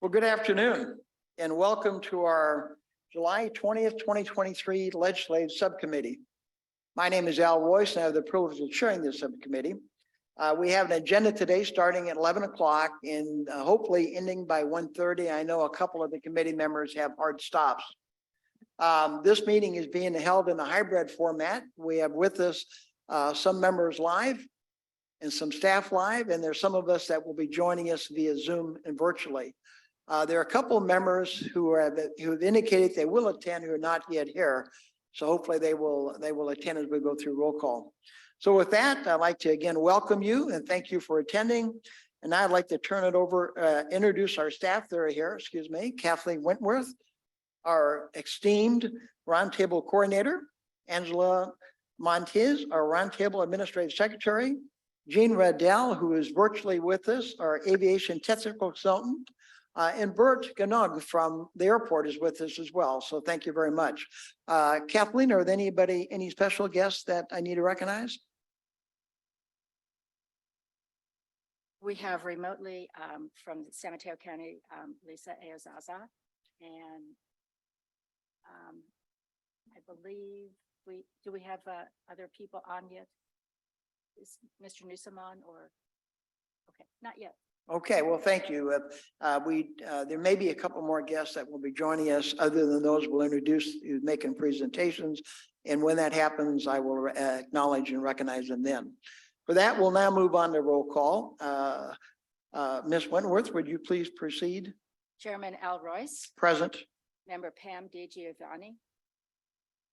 Well, good afternoon and welcome to our July 20th, 2023 Legislative Subcommittee. My name is Al Royce and I have the privilege of chairing this subcommittee. We have an agenda today starting at 11 o'clock and hopefully ending by 1:30. I know a couple of the committee members have hard stops. This meeting is being held in a hybrid format. We have with us some members live and some staff live, and there's some of us that will be joining us via Zoom and virtually. There are a couple of members who have indicated they will attend who are not yet here. So hopefully they will attend as we go through roll call. So with that, I'd like to again welcome you and thank you for attending. And I'd like to turn it over, introduce our staff that are here, Kathleen Wentworth, our esteemed Roundtable Coordinator, Angela Montiz, our Roundtable Administrative Secretary, Jean Raddell, who is virtually with us, our Aviation Technical Consultant, and Bert Ganog from the airport is with us as well. So thank you very much. Kathleen, are there any special guests that I need to recognize? We have remotely from San Mateo County, Lisa Aozaza, and I believe do we have other people on yet? Is Mr. Newsom on or? Okay, not yet. Okay, well, thank you. There may be a couple more guests that will be joining us. Other than those, we'll introduce you making presentations. And when that happens, I will acknowledge and recognize them then. For that, we'll now move on to roll call. Ms. Wentworth, would you please proceed? Chairman Al Royce. Present. Member Pam DiGiovanni.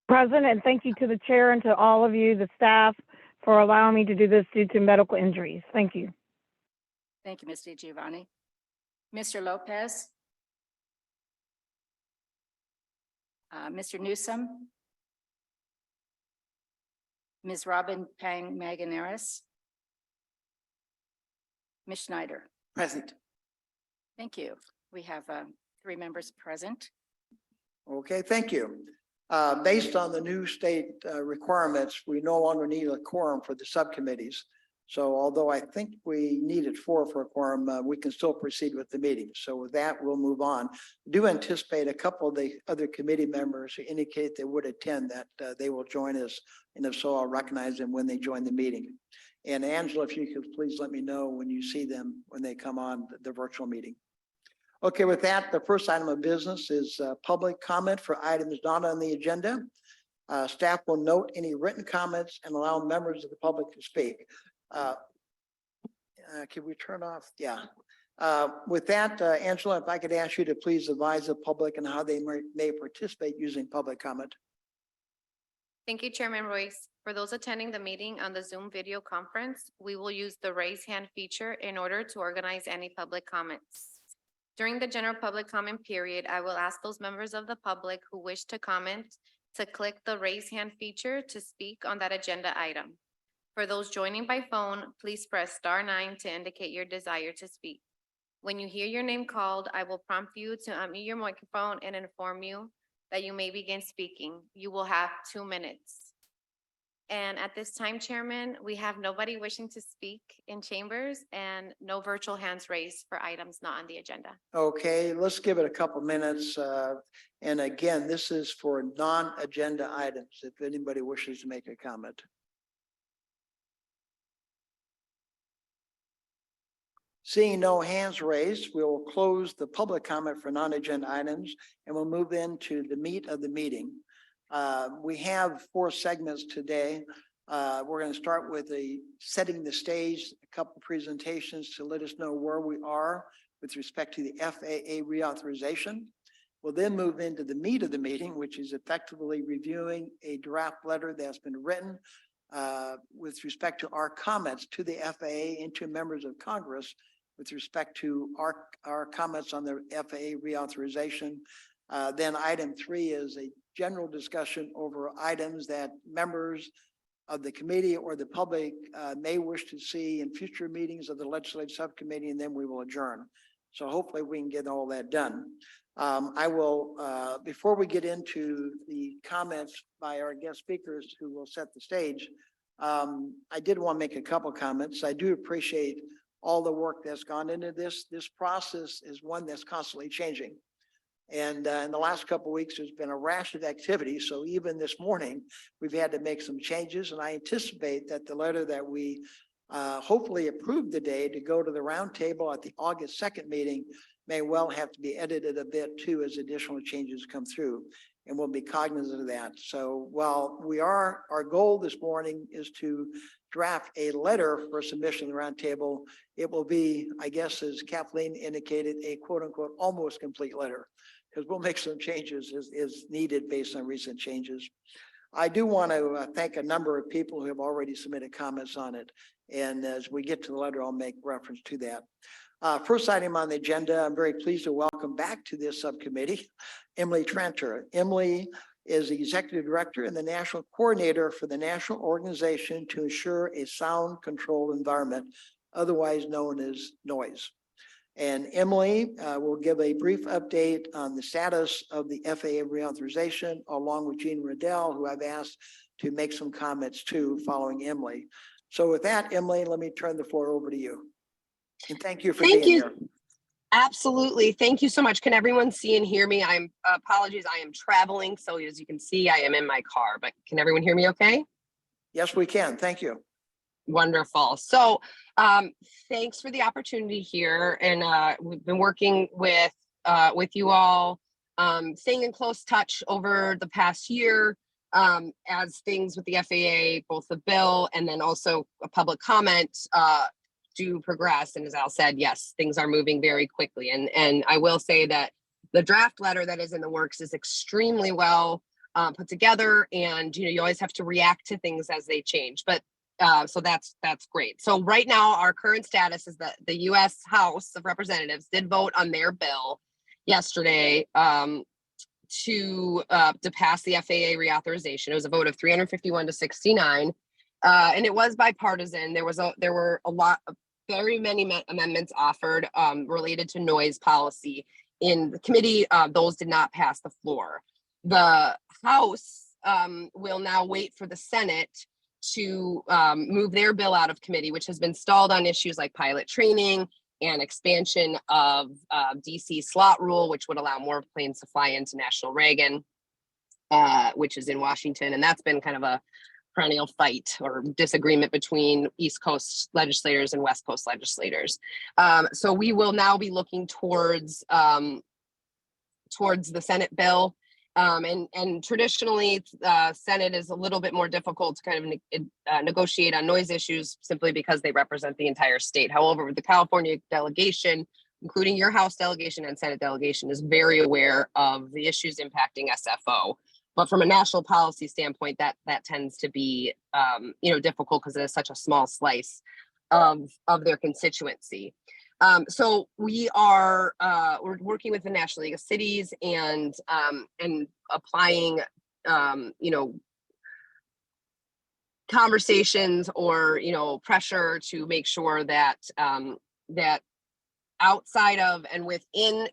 Present, and thank you to the chair and to all of you, the staff, for allowing me to do this due to medical injuries. Thank you. Thank you, Ms. DiGiovanni. Mr. Lopez. Mr. Newsom. Ms. Robin Pang Maganaris. Ms. Schneider. Present. Thank you. We have 3 members present. Okay, thank you. Based on the new state requirements, we no longer need a quorum for the subcommittees. So although I think we needed 4 for a quorum, we can still proceed with the meeting. So with that, we'll move on. Do anticipate a couple of the other committee members who indicate they would attend that they will join us. And if so, I'll recognize them when they join the meeting. And Angela, if you could please let me know when you see them, when they come on the virtual meeting. Okay, with that, the first item of business is public comment for items not on the agenda. Staff will note any written comments and allow members of the public to speak. Can we turn off? Yeah. With that, Angela, if I could ask you to please advise the public on how they may participate using public comment. Thank you, Chairman Royce. For those attending the meeting on the Zoom video conference, we will use the raise hand feature in order to organize any public comments. During the general public comment period, I will ask those members of the public who wish to comment to click the raise hand feature to speak on that agenda item. For those joining by phone, please press *9 to indicate your desire to speak. When you hear your name called, I will prompt you to unmute your microphone and inform you that you may begin speaking. You will have 2 minutes. And at this time, Chairman, we have nobody wishing to speak in chambers and no virtual hands raised for items not on the agenda. Okay, let's give it a couple minutes. And again, this is for non-agenda items, if anybody wishes to make a comment. Seeing no hands raised, we will close the public comment for non-agenda items and we'll move into the meat of the meeting. We have 4 segments today. We're going to start with setting the stage, a couple presentations to let us know where we are with respect to the FAA reauthorization. We'll then move into the meat of the meeting, which is effectively reviewing a draft letter that's been written with respect to our comments to the FAA and to members of Congress with respect to our comments on the FAA reauthorization. Then item 3 is a general discussion over items that members of the committee or the public may wish to see in future meetings of the legislative subcommittee, and then we will adjourn. So hopefully we can get all that done. I will, before we get into the comments by our guest speakers who will set the stage, I did want to make a couple comments. I do appreciate all the work that's gone into this. This process is one that's constantly changing. And in the last couple of weeks, there's been a rash of activity. So even this morning, we've had to make some changes. And I anticipate that the letter that we hopefully approve today to go to the roundtable at the August 2nd meeting may well have to be edited a bit too as additional changes come through. And we'll be cognizant of that. So while our goal this morning is to draft a letter for submission to the roundtable, it will be, I guess, as Kathleen indicated, a quote unquote, almost complete letter, because we'll make some changes as needed based on recent changes. I do want to thank a number of people who have already submitted comments on it. And as we get to the letter, I'll make reference to that. First item on the agenda, I'm very pleased to welcome back to this subcommittee, Emily Tranter. Emily is the Executive Director and the National Coordinator for the National Organization to Ensure a Sound Controlled Environment, otherwise known as NOISE. And Emily will give a brief update on the status of the FAA reauthorization, along with Gene Riddell, who I've asked to make some comments too following Emily. So with that, Emily, let me turn the floor over to you. And thank you for being here. Absolutely. Thank you so much. Can everyone see and hear me? Apologies. I am traveling. So as you can see, I am in my car, but can everyone hear me okay? Yes, we can. Thank you. Wonderful. So thanks for the opportunity here. And we've been working with you all, staying in close touch over the past year as things with the FAA, both the bill and then also a public comment do progress. And as Al said, yes, things are moving very quickly. And I will say that the draft letter that is in the works is extremely well put together. And, you always have to react to things as they change. But so that's great. So right now, our current status is that the U.S. House of Representatives did vote on their bill yesterday to pass the FAA reauthorization. It was a vote of 351 to 69. And it was bipartisan. There were a lot of very many amendments offered related to noise policy in the committee. Those did not pass the floor. The House will now wait for the Senate to move their bill out of committee, which has been stalled on issues like pilot training and expansion of DC slot rule, which would allow more planes to fly into National Reagan, which is in Washington. And that's been kind of a perennial fight or disagreement between East Coast legislators and West Coast legislators. So we will now be looking towards the Senate bill. And traditionally, Senate is a little bit more difficult to kind of negotiate on noise issues simply because they represent the entire state. However, the California delegation, including your House delegation and Senate delegation, is very aware of the issues impacting SFO. But from a national policy standpoint, that tends to be difficult because it is such a small slice of their constituency. So we're working with the National League of Cities and applying conversations or pressure to make sure that that outside of and within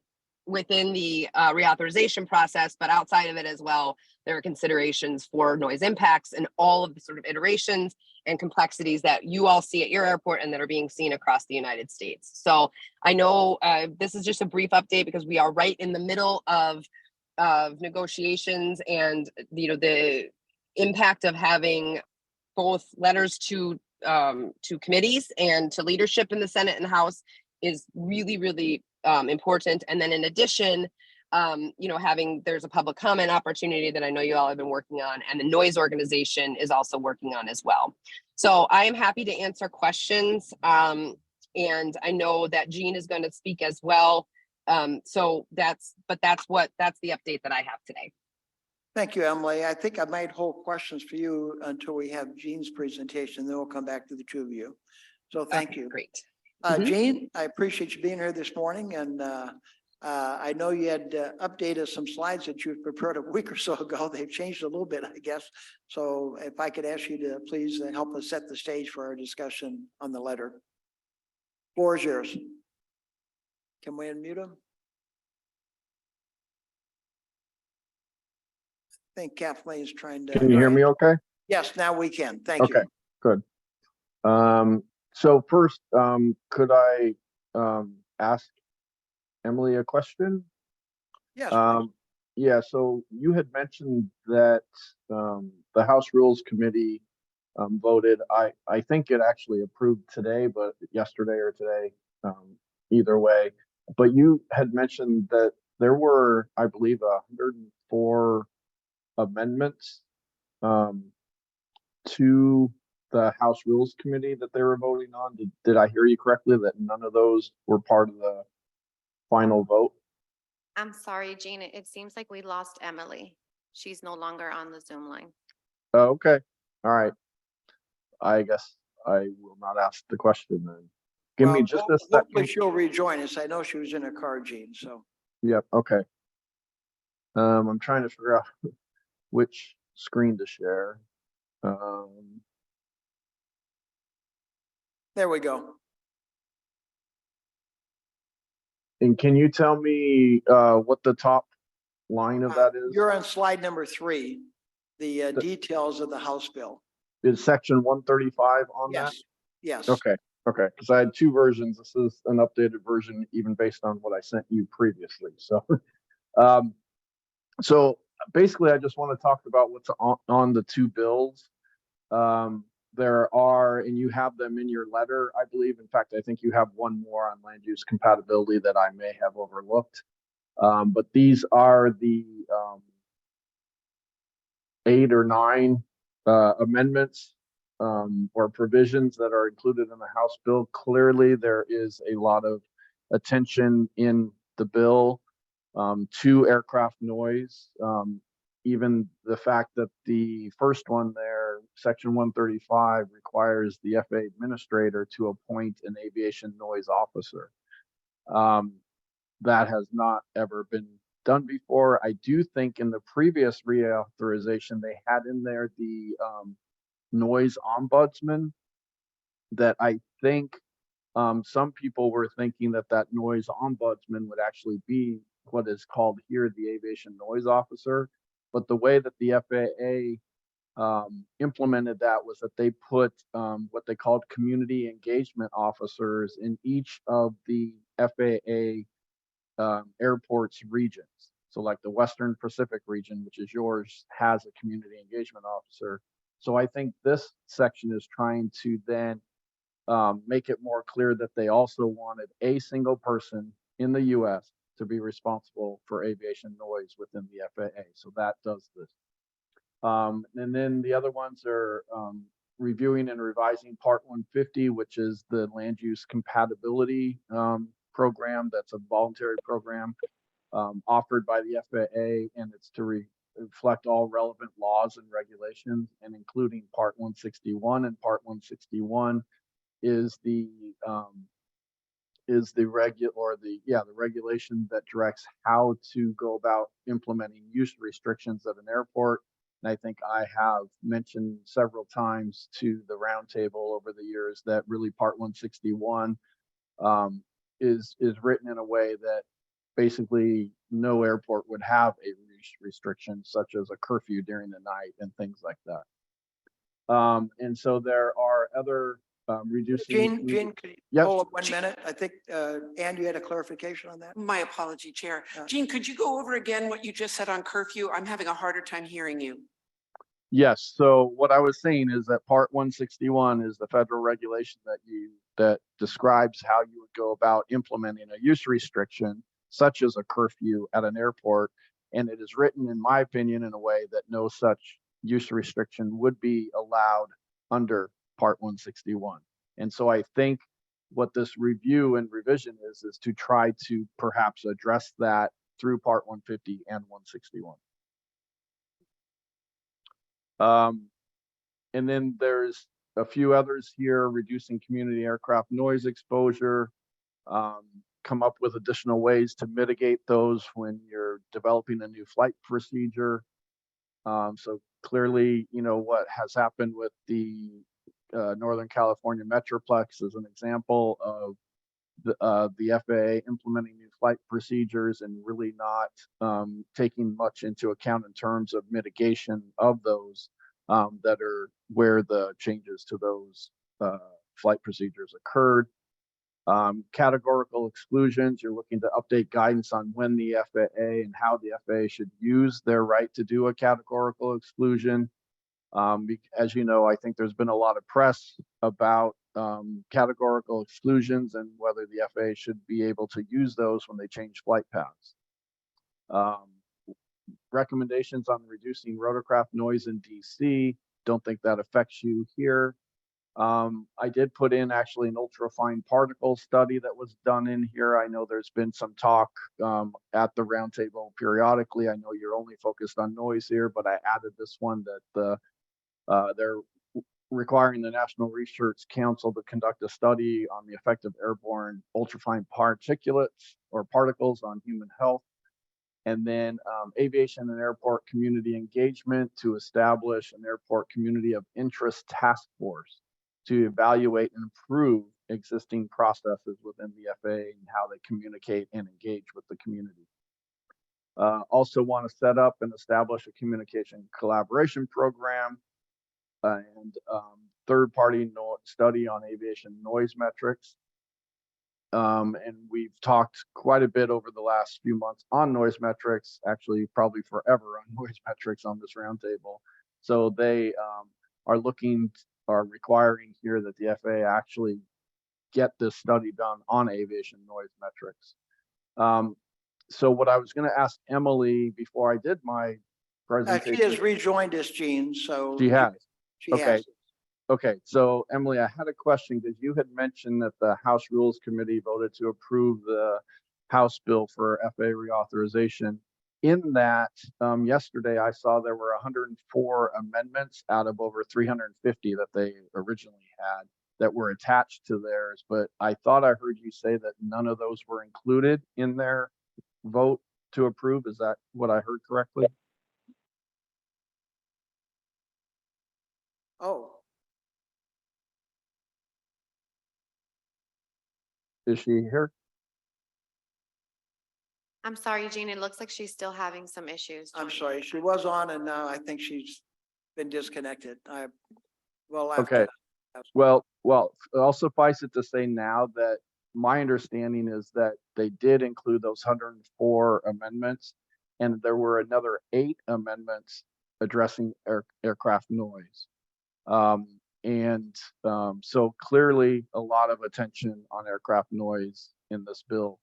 the reauthorization process, but outside of it as well, there are considerations for noise impacts and all of the sort of iterations and complexities that you all see at your airport and that are being seen across the United States. So I know this is just a brief update because we are right in the middle of negotiations, and the impact of having both letters to committees and to leadership in the Senate and House is really, really important. And then in addition, there's a public comment opportunity that I know you all have been working on, and the noise organization is also working on as well. So I am happy to answer questions. And I know that Gene is going to speak as well. So that's the update that I have today. Thank you, Emily. I think I might hold questions for you until we have Gene's presentation, then we'll come back to the two of you. So thank you. Great. Gene, I appreciate you being here this morning, and I know you had updated some slides that you prepared a week or so ago. They've changed a little bit, I guess. So if I could ask you to please help us set the stage for our discussion on the letter. Floor is yours. Can we unmute him? I think Kathleen's trying to. Can you hear me okay? Yes, now we can. Thank you. Okay, good. So first, could I ask Emily a question? Yes, please. Yeah, so you had mentioned that the House Rules Committee voted, I think it actually approved today, but yesterday or today, either way. But you had mentioned that there were, I believe, 104 amendments to the House Rules Committee that they were voting on. Did I hear you correctly that none of those were part of the final vote? I'm sorry, Jean, it seems like we lost Emily. She's no longer on the Zoom line. Oh, okay. All right. I guess I will not ask the question then. Give me Well, just a hopefully second. she'll rejoin us. I know she was in a car, Gene, so. Yep, okay. I'm trying to figure out which screen to share. There we go. And can you tell me what the top line of that is? You're on slide number 3, the The- details of the House bill. Is section 135 on that? Yes, yes. Okay, okay, because I had 2 versions. This is an updated version, even based on what I sent you previously. So, so basically, I just want to talk about what's on the 2 bills. There are, and you have them in your letter, I believe. In fact, I think you have one more on land use compatibility that I may have overlooked. But these are the 8 or 9 amendments or provisions that are included in the House bill. Clearly, there is a lot of attention in the bill to aircraft noise. Even the fact that the first one there, section 135, requires the FAA administrator to appoint an aviation noise officer. That has not ever been done before. I do think in the previous reauthorization, they had in there the noise ombudsman that I think some people were thinking that that noise ombudsman would actually be what is called here the aviation noise officer. But the way that the FAA implemented that was that they put what they called community engagement officers in each of the FAA airports regions. So like the Western Pacific region, which is yours, has a community engagement officer. So I think this section is trying to then make it more clear that they also wanted a single person in the US to be responsible for aviation noise within the FAA. So that does this. And then the other ones are reviewing and revising Part 150, which is the land use compatibility program. That's a voluntary program offered by the FAA, and it's to reflect all relevant laws and regulations, and including Part 161. And Part 161 is the regulation that directs how to go about implementing use restrictions at an airport. And I think I have mentioned several times to the roundtable over the years that really Part 161 is written in a way that basically no airport would have a use restriction, such as a curfew during the night and things like that. And so there are other reducing. Gene, could you Yes. hold up 1 minute? I think, Ann, you had a clarification on that? My apology, Chair. Yeah. Jean, could you go over again what you just said on curfew? I'm having a harder time hearing you. Yes. So what I was saying is that Part 161 is the federal regulation that describes how you would go about implementing a use restriction, such as a curfew at an airport. And it is written, in my opinion, in a way that no such use restriction would be allowed under Part 161. And so I think what this review and revision is to try to perhaps address that through Part 150 and 161. And then there's a few others here: reducing community aircraft noise exposure, come up with additional ways to mitigate those when you're developing a new flight procedure. So clearly, what has happened with the Northern California Metroplex is an example of the FAA implementing new flight procedures and really not taking much into account in terms of mitigation of those that are where the changes to those flight procedures occurred. Categorical exclusions, you're looking to update guidance on when the FAA and how the FAA should use their right to do a categorical exclusion. As you know, I think there's been a lot of press about categorical exclusions and whether the FAA should be able to use those when they change flight paths. Recommendations on reducing rotorcraft noise in DC. Don't think that affects you here. I did put in actually an ultrafine particle study that was done in here. I know there's been some talk at the roundtable periodically. I know you're only focused on noise here, but I added this one that they're requiring the National Research Council to conduct a study on the effect of airborne ultrafine particulates or particles on human health. And then aviation and airport community engagement to establish an airport community of interest task force to evaluate and improve existing processes within the FAA and how they communicate and engage with the community. Also want to set up and establish a communication collaboration program and third-party study on aviation noise metrics. And we've talked quite a bit over the last few months on noise metrics, actually probably forever on noise metrics on this roundtable. So they are requiring here that the FAA actually get this study done on aviation noise metrics. So what I was going to ask Emily before I did my presentation. She has rejoined us, Gene, so. She has. She Okay. has. Okay, so Emily, I had a question because you had mentioned that the House Rules Committee voted to approve the House bill for FAA reauthorization. In that, yesterday I saw there were 104 amendments out of over 350 that they originally had that were attached to theirs. But I thought I heard you say that none of those were included in their vote to approve. Is that what I heard correctly? Oh, Is she here? I'm sorry, Jean, it looks like she's still having some issues. I'm joining. sorry. She was on and now I think she's been disconnected. Okay. Well, I'll suffice it to say now that my understanding is that they did include those 104 amendments, and there were another 8 amendments addressing aircraft noise. So clearly a lot of attention on aircraft noise in this bill,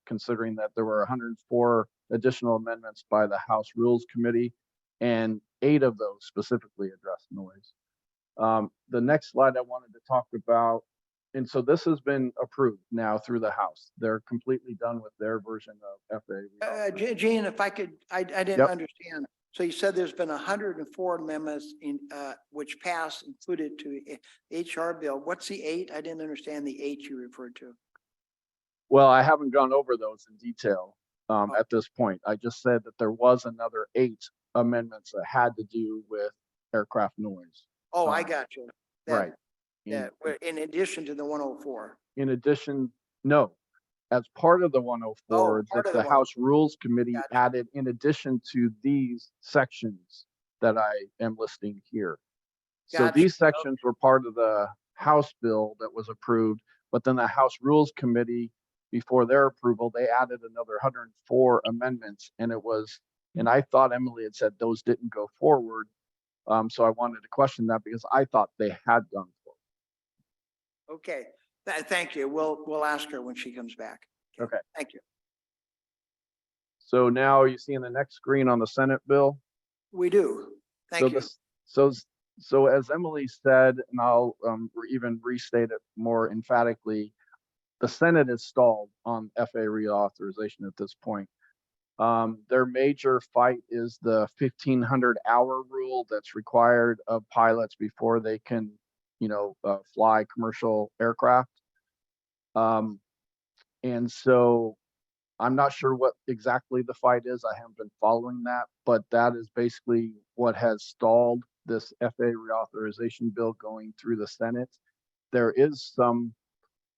considering that there were 104 additional amendments by the House Rules Committee, and 8 of those specifically address noise. The next slide I wanted to talk about, and so this has been approved now through the House. They're completely done with their version of FAA. Gene, if I could, I didn't Yep. understand. So you said there's been 104 amendments in, which passed included to HR bill. What's the 8? I didn't understand the 8 you referred to. Well, I haven't gone over those in detail at this point. I just said that there was another 8 amendments that had to do with aircraft noise. Oh, I got you. Right. Yeah, in addition to the 104. In addition, no, as part of the 104, part that of the the House Rules Committee Gotcha. added in addition to these sections that I am listing here. So Gotcha. these sections were part of the House bill that was approved, but then the House Rules Committee, before their approval, they added another 104 amendments, and I thought Emily had said those didn't go forward. So I wanted to question that because I thought they had gone forward. Okay, thank you. We'll ask her when she comes back. Okay. Thank you. So now you see in the next screen on the Senate bill. We do. Thank you. So as Emily said, and I'll even restate it more emphatically, the Senate is stalled on FAA reauthorization at this point. Their major fight is the 1,500-hour rule that's required of pilots before they can, fly commercial aircraft. And so I'm not sure what exactly the fight is. I haven't been following that, but that is basically what has stalled this FAA reauthorization bill going through the Senate. There is some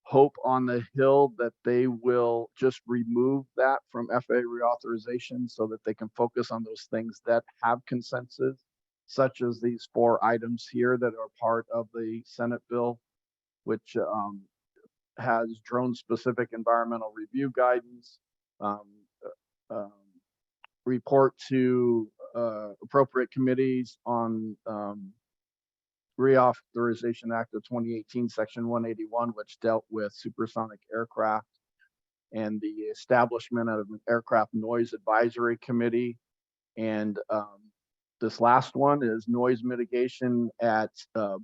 hope on the Hill that they will just remove that from FAA reauthorization so that they can focus on those things that have consensus, such as these 4 items here that are part of the Senate bill. which has drone-specific environmental review guidance, report to appropriate committees on Reauthorization Act of 2018, Section 181, which dealt with supersonic aircraft, and the establishment of an aircraft noise advisory committee. And this last one is noise mitigation at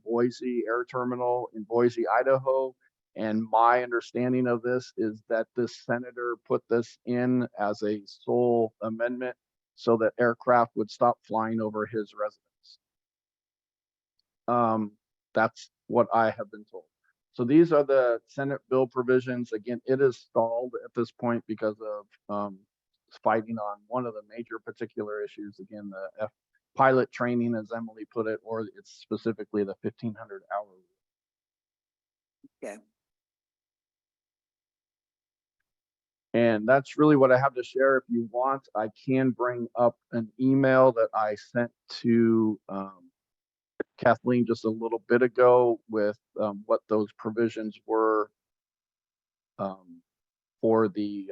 Boise Air Terminal in Boise, Idaho. And my understanding of this is that this senator put this in as a sole amendment so that aircraft would stop flying over his residence. That's what I have been told. So these are the Senate bill provisions. Again, it is stalled at this point because of fighting on one of the major particular issues. Again, the pilot training, as Emily put it, or it's specifically the 1,500 hour rule. Okay. And that's really what I have to share. If you want, I can bring up an email that I sent to Kathleen just a little bit ago with what those provisions were for the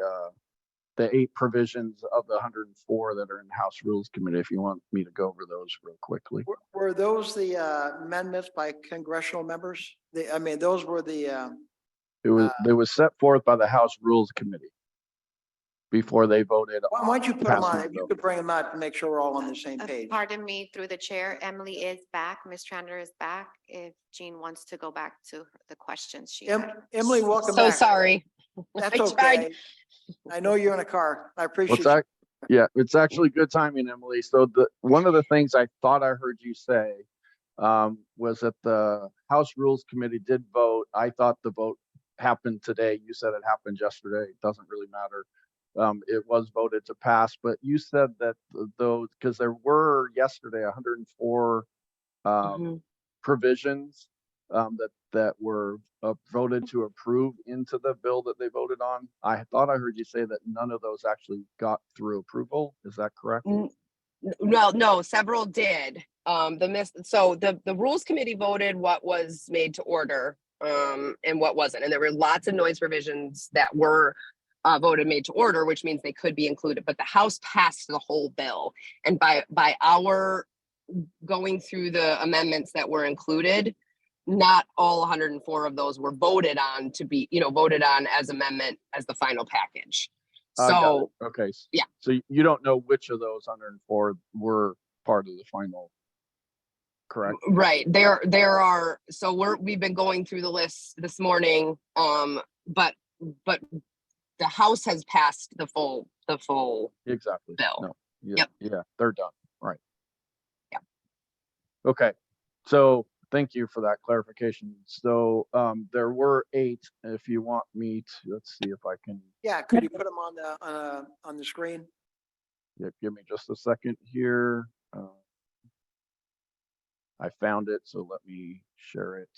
8 provisions of the 104 that are in House Rules Committee, if you want me to go over those real quickly. Were those the amendments by congressional members? I mean, those were the. They was set forth by the House Rules Committee before they voted. Why don't you put them passing on? the If you bill. could bring them out and make sure we're all on the same page. Pardon me, through the chair, Emily is back. Ms. Chandler is back. If Jean wants to go back to the questions she had. Emily, welcome So back. sorry. That's I tried. okay. I know you're in a car. I appreciate What's that? you. Yeah, it's actually good timing, Emily. So one of the things I thought I heard you say was that the House Rules Committee did vote. I thought the vote happened today. You said it happened yesterday. It doesn't really matter. It was voted to pass, but you said that those, because there were yesterday 104 provisions that were voted to approve into the bill that they voted on. I thought I heard you say that none of those actually got through approval. Is that correct? No, several did. So the Rules Committee voted what was made to order and what wasn't. And there were lots of noise provisions that were voted made to order, which means they could be included. But the House passed the whole bill. And by our going through the amendments that were included, not all 104 of those were voted on to be, voted on as amendment as the final package. So, okay. yeah. So you don't know which of those 104 were part of the final, correct? Right. There are, so we've been going through the list this morning. But the House has passed the full Exactly. bill. No. Yeah, Yep. Yeah, they're done. Right. Yeah. Okay. So thank you for that clarification. So there were 8. If you want me to, let's see if I can. Yeah, could you put them on the screen? Yeah, give me just a second here. I found it, so let me share it.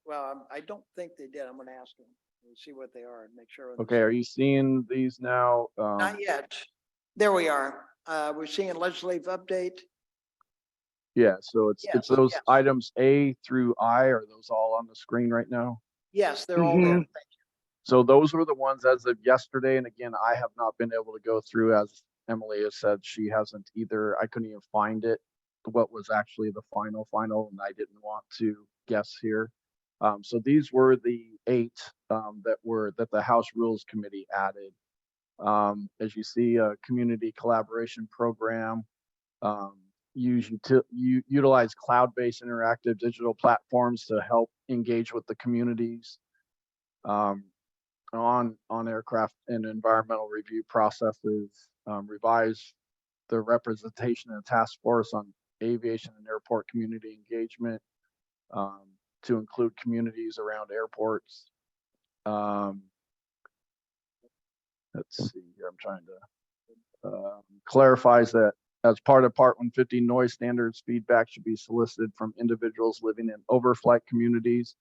Well, I don't think they did. I'm going to ask them and see what they are and make sure. Okay, are you seeing these now? Not yet. There we are. We're seeing legislative update. Yeah, so it's Yes, those yes. items A through I. Are those all on the screen right now? Yes, they're all there. So those were the ones as of yesterday. And again, I have not been able to go through, as Emily has said, she hasn't either. I couldn't even find it, what was actually the final, and I didn't want to guess here. So these were the 8 that the House Rules Committee added. As you see, a community collaboration program, utilize cloud-based interactive digital platforms to help engage with the communities on aircraft and environmental review processes, revise the representation and task force on aviation and airport community engagement to include communities around airports. Let's see here, I'm trying to clarifies that as part of Part 150 noise standards, feedback should be solicited from individuals living in overflight communities.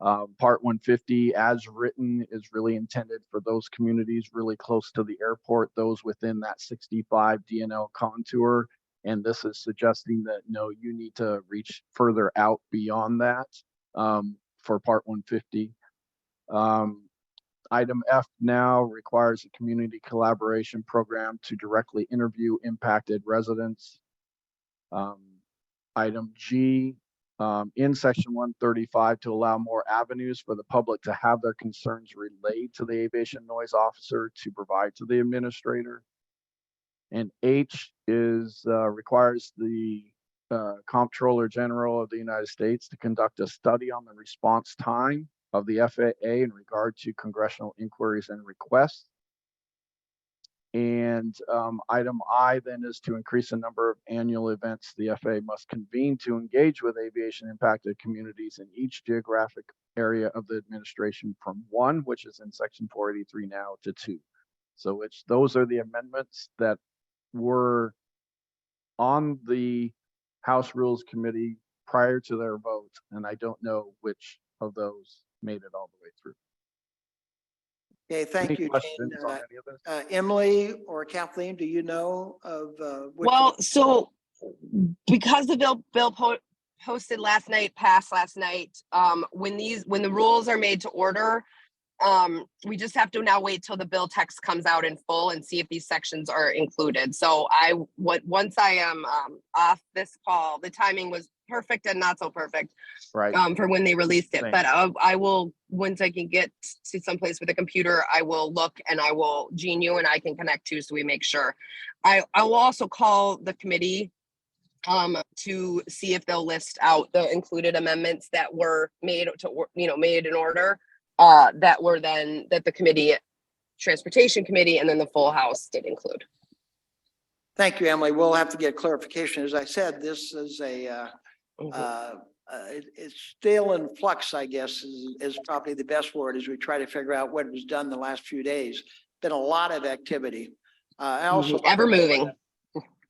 Part 150 as written is really intended for those communities really close to the airport, those within that 65 DNL contour. And this is suggesting that, no, you need to reach further out beyond that for Part 150. Item F now requires a community collaboration program to directly interview impacted residents. Item G, in section 135, to allow more avenues for the public to have their concerns relayed to the aviation noise officer to provide to the administrator. And H is requires the Comptroller General of the United States to conduct a study on the response time of the FAA in regard to congressional inquiries and requests. And item I then is to increase the number of annual events the FAA must convene to engage with aviation impacted communities in each geographic area of the administration from 1, which is in section 483 now, to 2. So those are the amendments that were on the House Rules Committee prior to their vote, and I don't know which of those made it all the way through. Okay, thank Any you, questions Jane. on any of this? Emily or Kathleen, do you know of which? Well, so because the bill posted last night, passed last night, when the rules are made to order, we just have to now wait till the bill text comes out in full and see if these sections are included. So once I am off this call, the timing was perfect and not so perfect, Right. for when they released it. Same. But I will, once I can get to someplace with a computer, I will look and I will, Gene, you and I can connect to, so we make sure. I will also call the committee to see if they'll list out the included amendments that were made made in order, that the committee, Transportation Committee, and then the full House did include. Thank you, Emily. We'll have to get clarification. As I said, this is it's still in flux, I guess, is probably the best word, as we try to figure out what was done the last few days. Been a lot of activity. I also ever moving.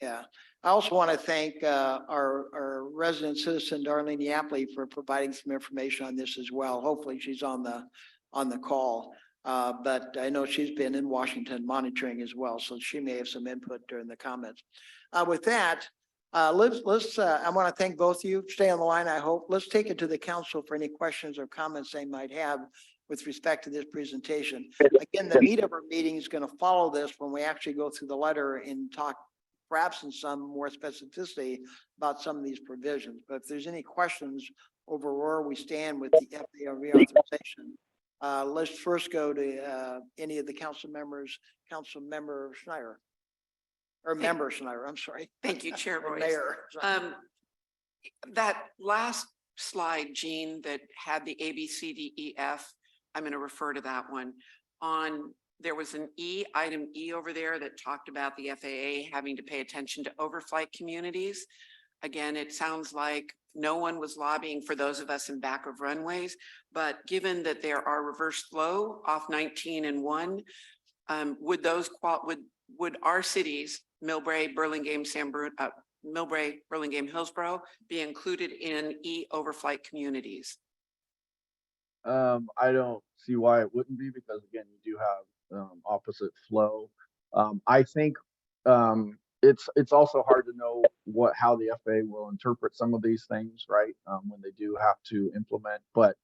Yeah. I also want to thank our resident citizen, Darlene Yapley, for providing some information on this as well. Hopefully she's on the call. But I know she's been in Washington monitoring as well, so she may have some input during the comments. With that, I want to thank both of you. Stay on the line, I hope. Let's take it to the council for any questions or comments they might have with respect to this presentation. Again, the meat of our meeting is going to follow this when we actually go through the letter and talk perhaps in some more specificity about some of these provisions. But if there's any questions over where we stand with the FAA reauthorization, let's first go to any of the council members. Council member Schneider, or member Schneider, I'm sorry. Thank you, Chair Royce. Mayor. That last slide, Gene, that had the A, B, C, D, E, F, I'm going to refer to that one. There was an item E over there that talked about the FAA having to pay attention to overflight communities. Again, it sounds like no one was lobbying for those of us in back of runways, but given that there are reverse flow off 19 and 1, would our cities, Millbrae, Burlingame, Millbrae, Burlingame, Hillsborough, be included in E overflight communities? I don't see why it wouldn't be, because again, you do have opposite flow. I think it's also hard to know how the FAA will interpret some of these things, right? When they do have to implement. But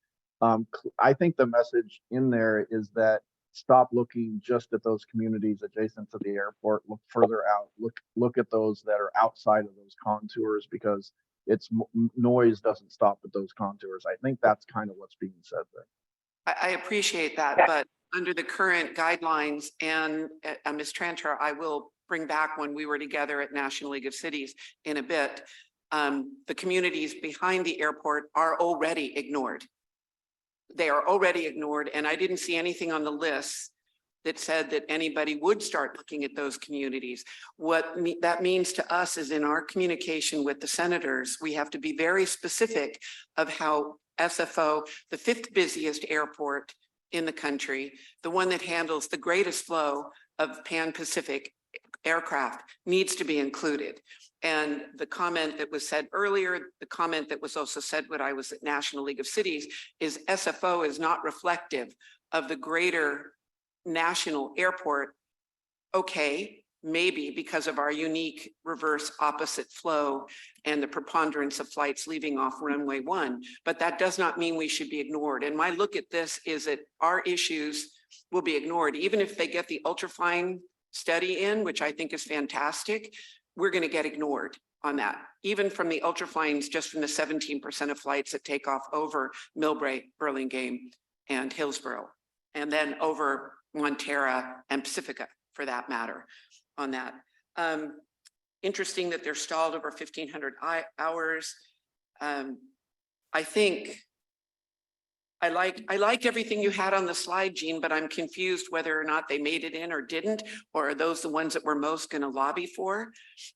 I think the message in there is that stop looking just at those communities adjacent to the airport. Look further out. Look at those that are outside of those contours, because noise doesn't stop at those contours. I think that's kind of what's being said there. I appreciate that, but under the current guidelines, and Ms. Tranter, I will bring back when we were together at National League of Cities in a bit, the communities behind the airport are already ignored. They are already ignored, and I didn't see anything on the list that said that anybody would start looking at those communities. What that means to us is, in our communication with the senators, we have to be very specific of how SFO, the 5th busiest airport in the country, the one that handles the greatest flow of Pan-Pacific aircraft, needs to be included. And the comment that was said earlier, the comment that was also said when I was at National League of Cities, is SFO is not reflective of the greater national airport. Okay, maybe because of our unique reverse opposite flow and the preponderance of flights leaving off runway 1. But that does not mean we should be ignored. And my look at this is that our issues will be ignored. Even if they get the ultrafine study in, which I think is fantastic, we're going to get ignored on that. Even from the ultrafines, just from the 17% of flights that take off over Millbrae, Burlingame, and Hillsborough, and then over Montera and Pacifica for that matter on that. Interesting that they're stalled over 1,500 hours. I think I liked everything you had on the slide, Jean, but I'm confused whether or not they made it in or didn't, or are those the ones that we're most going to lobby for?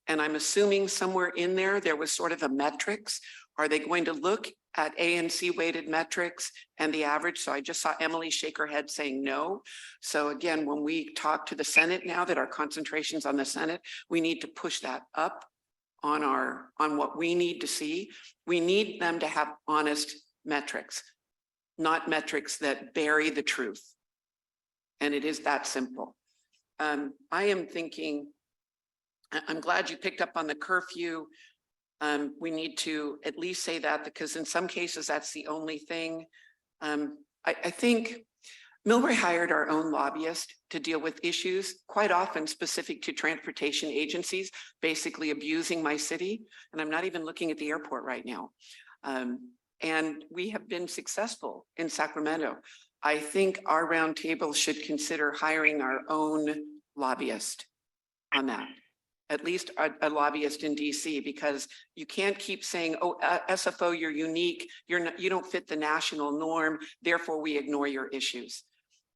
And I'm assuming somewhere in there was sort of a metrics. Are they going to look at ANC weighted metrics and the average? So I just saw Emily shake her head saying no. So again, when we talk to the Senate now that our concentration's on the Senate, we need to push that up on what we need to see. We need them to have honest metrics, not metrics that bury the truth. And it is that simple. I am thinking, I'm glad you picked up on the curfew. We need to at least say that, because in some cases that's the only thing. I think Millbrae hired our own lobbyist to deal with issues quite often specific to transportation agencies, basically abusing my city. And I'm not even looking at the airport right now. And we have been successful in Sacramento. I think our roundtable should consider hiring our own lobbyist on that. At least a lobbyist in DC, because you can't keep saying, oh, SFO, you're unique. You don't fit the national norm. Therefore, we ignore your issues.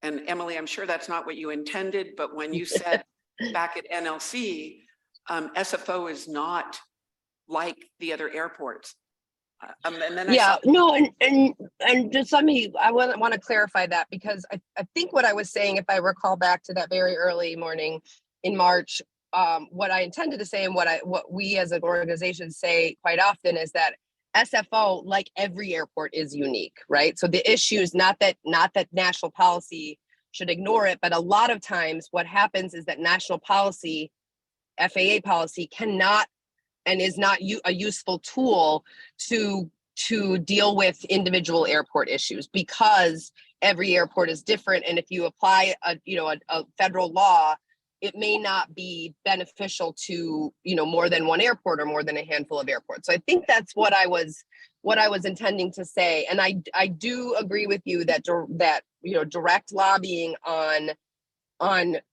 And Emily, I'm sure that's not what you intended, but when you said back at NLC, SFO is not like the other airports. And then Yeah, no, and just I want to clarify that, because I think what I was saying, if I recall back to that very early morning in March, what I intended to say and what we as an organization say quite often is that SFO, like every airport, is unique, right? So the issue is not that national policy should ignore it, but a lot of times what happens is that national policy, FAA policy, cannot and is not a useful tool to deal with individual airport issues, because every airport is different. And if you apply a federal law, it may not be beneficial to, more than one airport or more than a handful of airports. So I think that's what I was intending to say. And I do agree with you that direct lobbying on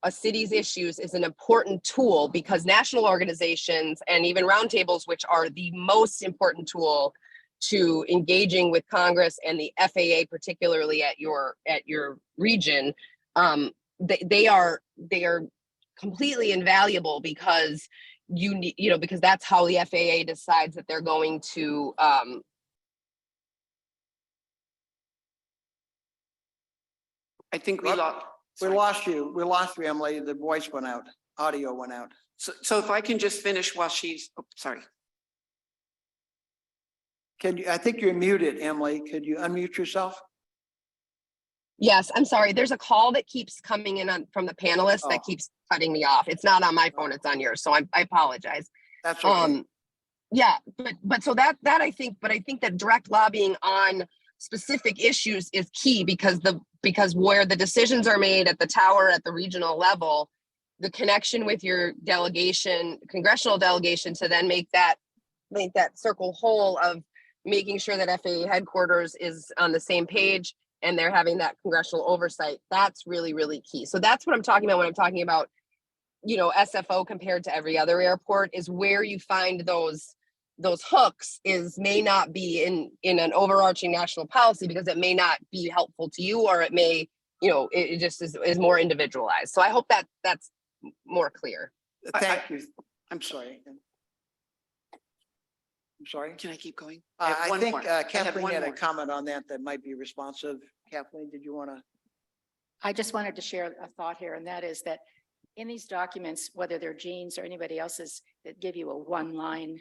a city's issues is an important tool, because national organizations and even roundtables, which are the most important tool to engaging with Congress and the FAA, particularly at your region, they are completely invaluable, because because that's how the FAA decides that they're going to I think we lost. We lost you. We lost you, Emily. The voice went out. Audio went out. So if I can just finish while she's, sorry. I think you're muted, Emily. Could you unmute yourself? Yes, I'm sorry. There's a call that keeps coming in from the panelists that keeps cutting me off. It's not on my phone, it's on yours. So I apologize. That's okay. Yeah, but so that I think that direct lobbying on specific issues is key, because where the decisions are made at the tower, at the regional level, the connection with your delegation, congressional delegation, to then make that circle whole of making sure that FAA headquarters is on the same page and they're having that congressional oversight. That's really, really key. So that's what I'm talking about when I'm talking about, SFO compared to every other airport, is where you find those hooks may not be in an overarching national policy, because it may not be helpful to you, or it may, it just is more individualized. So I hope that's more clear. Thank you. I'm sorry. I'm sorry. Can I keep going? I one think more. I have Kathleen one had a more. comment on that might be responsive. Kathleen, did you want to? I just wanted to share a thought here, and that is that in these documents, whether they're Jean's or anybody else's that give you a one-line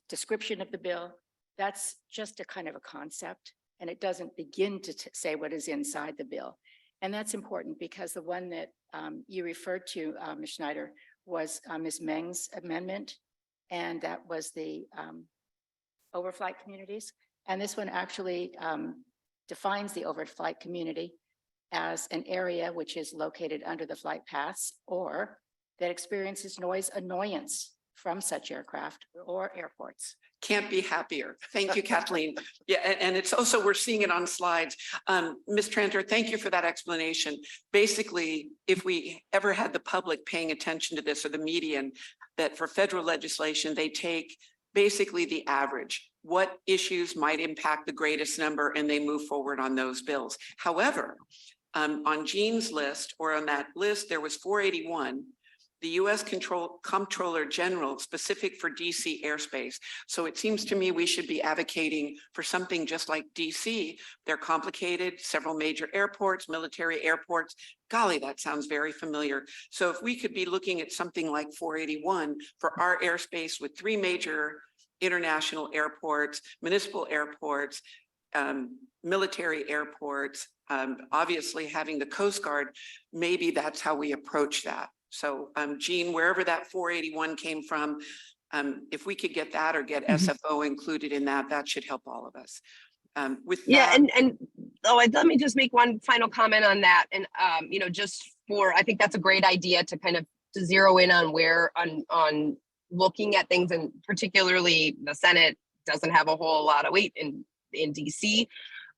description of the bill, that's just a kind of a concept, and it doesn't begin to say what is inside the bill. And that's important, because the one that you referred to, Ms. Schneider, was Ms. Meng's amendment, and that was the overflight communities. And this one actually defines the overflight community as an area which is located under the flight paths or that experiences noise annoyance from such aircraft or airports. Can't be happier. Thank you, Kathleen. Yeah, and it's also, we're seeing it on slides. Ms. Tranter, thank you for that explanation. Basically, if we ever had the public paying attention to this or the median, that for federal legislation, they take basically the average, what issues might impact the greatest number, and they move forward on those bills. However, on Jean's list, or on that list, there was 481. The U.S. Comptroller General specific for DC airspace. So it seems to me we should be advocating for something just like DC. They're complicated, several major airports, military airports. Golly, that sounds very familiar. So if we could be looking at something like 481 for our airspace with 3 major international airports, municipal airports, military airports, obviously having the Coast Guard, maybe that's how we approach that. So Jean, wherever that 481 came from, if we could get that or get SFO included in that, that should help all of us. With that, and let me just make one final comment on that. And you know, just for, I think that's a great idea to kind of to zero in on where on looking at things, and particularly the Senate doesn't have a whole lot of weight in DC.